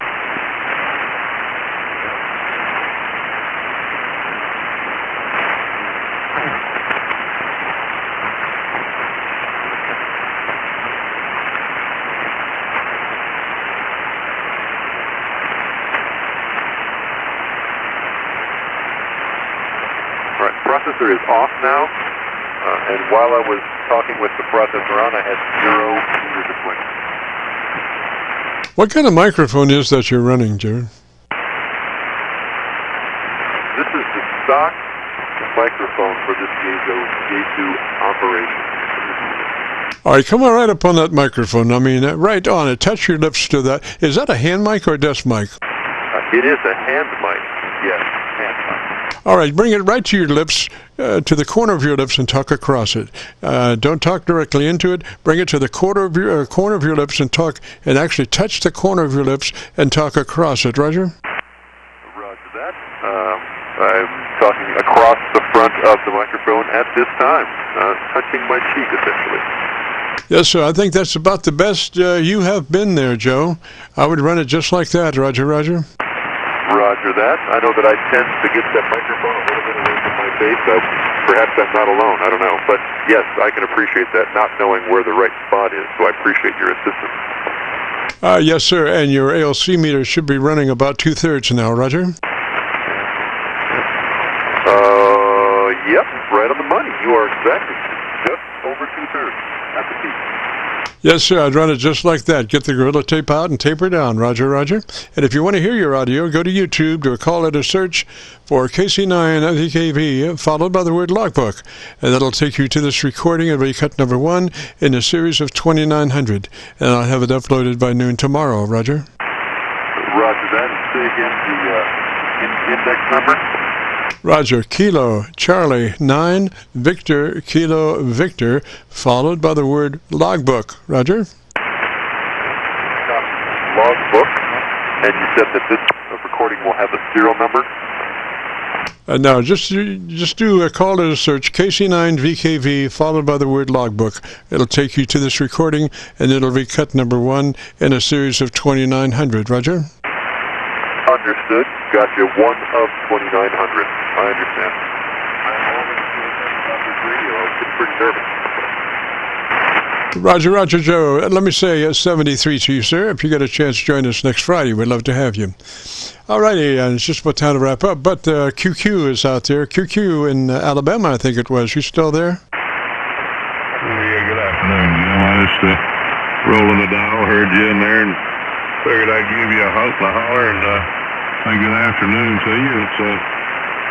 Processor is off now, and while I was talking with the processor on, I had 0 meter deflection. What kind of microphone is that you're running, Jared? This is the stock microphone for this Qso operation. All right, come on right up on that microphone. I mean, right on it. Touch your lips to that. Is that a hand mic or a desk mic? It is a hand mic, yes, hand mic. All right, bring it right to your lips, to the corner of your lips, and talk across it. Don't talk directly into it. Bring it to the corner of your lips and talk, and actually touch the corner of your lips and talk across it. Roger? Roger that. I'm talking across the front of the microphone at this time, touching my cheek, essentially. Yes, sir. I think that's about the best you have been there, Joe. I would run it just like that, Roger, Roger. Roger Roger that. I know that I tend to get that microphone a little bit away from my face. Perhaps I'm not alone. I don't know. But yes, I can appreciate that, not knowing where the right spot is. So I appreciate your assistance. Yes, sir. And your ALC meter should be running about 2/3 now, Roger. Yep, right on the money. You are exactly just over 2/3 at the peak. Yes, sir. I'd run it just like that. Get the Gorilla Tape out and taper down. Roger, Roger. And if you want to hear your audio, go to YouTube, do a call it a search for KC9VKV, followed by the word logbook. And that'll take you to this recording. It'll be cut number 1 in a series of 2900. And I'll have it uploaded by noon tomorrow. Roger. Roger that. And say again the index number. Roger, Kilo, Charlie, 9, Victor, Kilo, Victor, followed by the word logbook. Roger? Logbook. And you said that this recording will have a serial number? No, just do a call it a search, KC9VKV, followed by the word logbook. It'll take you to this recording, and it'll be cut number 1 in a series of 2900. Roger? Understood. Got you. 1 of 2900. I understand. I'm always pretty nervous. Roger, Joe. Let me say 73 to you, sir. If you get a chance to join us next Friday, we'd love to have you. All righty, and it's just about time to wrap up. But QQ is out there. QQ in Alabama, I think it was. You still there? Yeah, good afternoon, Jim. I just rolling the dial, heard you in there, and figured I'd give you a hope and a holler and say good afternoon to you. It's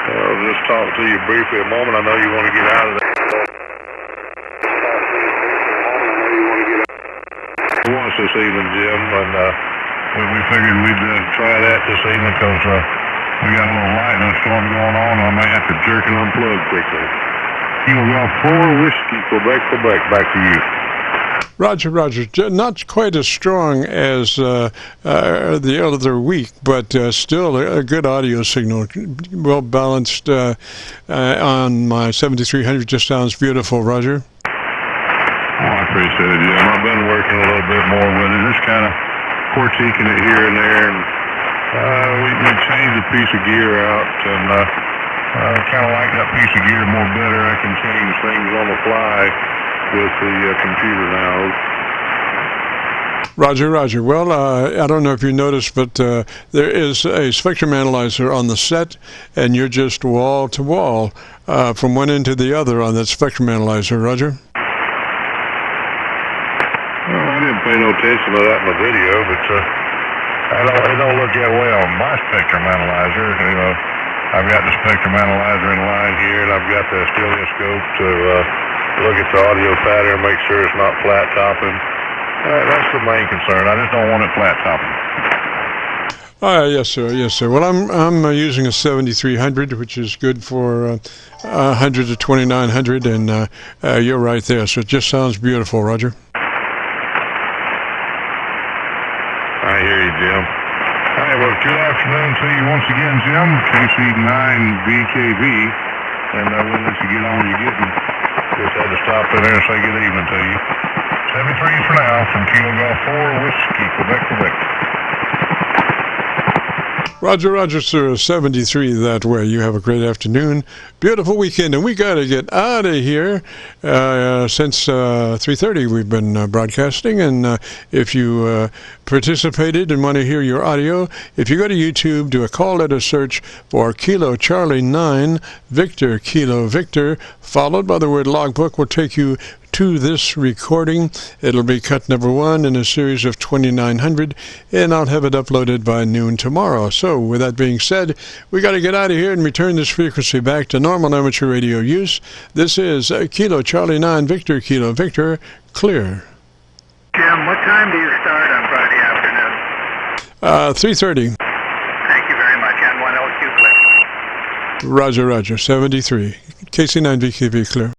I'll just talk to you briefly a moment. I know you want to get out of there. Once this evening, Jim, and we figured we'd try that this evening because we got a little lightning storm going on. I may have to jerk and unplug quickly. Kilo Golf 4, Whiskey, Quebec, back to you. Roger. Not quite as strong as the other week, but still a good audio signal. Well balanced on my 7300. Just sounds beautiful, Roger. Oh, I appreciate it, Jim. I've been working a little bit more with it. Just kind of critiquing it here and there. And we changed a piece of gear out, and I kind of like that piece of gear more better. I can change things on the fly with the computer now. Roger. Well, I don't know if you noticed, but there is a spectrum analyzer on the set, and you're just wall to wall from one end to the other on that spectrum analyzer, Roger. Well, I didn't pay no attention to that in the video, but it don't look that way on my spectrum analyzer. You know, I've got the spectrum analyzer in line here, and I've got the oscilloscope to look at the audio pattern, make sure it's not flat topping. That's the main concern. I just don't want it flat topping. Yes, sir. Well, I'm using a 7300, which is good for 100 to 2900, and you're right there. So it just sounds beautiful, Roger. I hear you, Jim. All right, well, good afternoon to you once again, Jim. KC9VKV, and we'll let you get on where you're getting. Just had to stop in there and say good evening to you. 73 for now from Kilo Golf 4, Whiskey, Quebec. Roger, sir. 73 that way. You have a great afternoon. Beautiful weekend. And we got to get out of here. Since 3:30 we've been broadcasting. And if you participated and want to hear your audio, if you go to YouTube, do a call letter search for Kilo Charlie 9, Victor, Kilo Victor, followed by the word logbook, will take you to this recording. It'll be cut number 1 in a series of 2900, and I'll have it uploaded by noon tomorrow. So with that being said, we got to get out of here and return this frequency back to normal amateur radio use. This is Kilo Charlie 9 Victor, Kilo Victor, clear. Jim, what time do you start on Friday afternoon? 3:30. Thank you very much. And one LQ click. Roger, 73. KC9VKV, clear.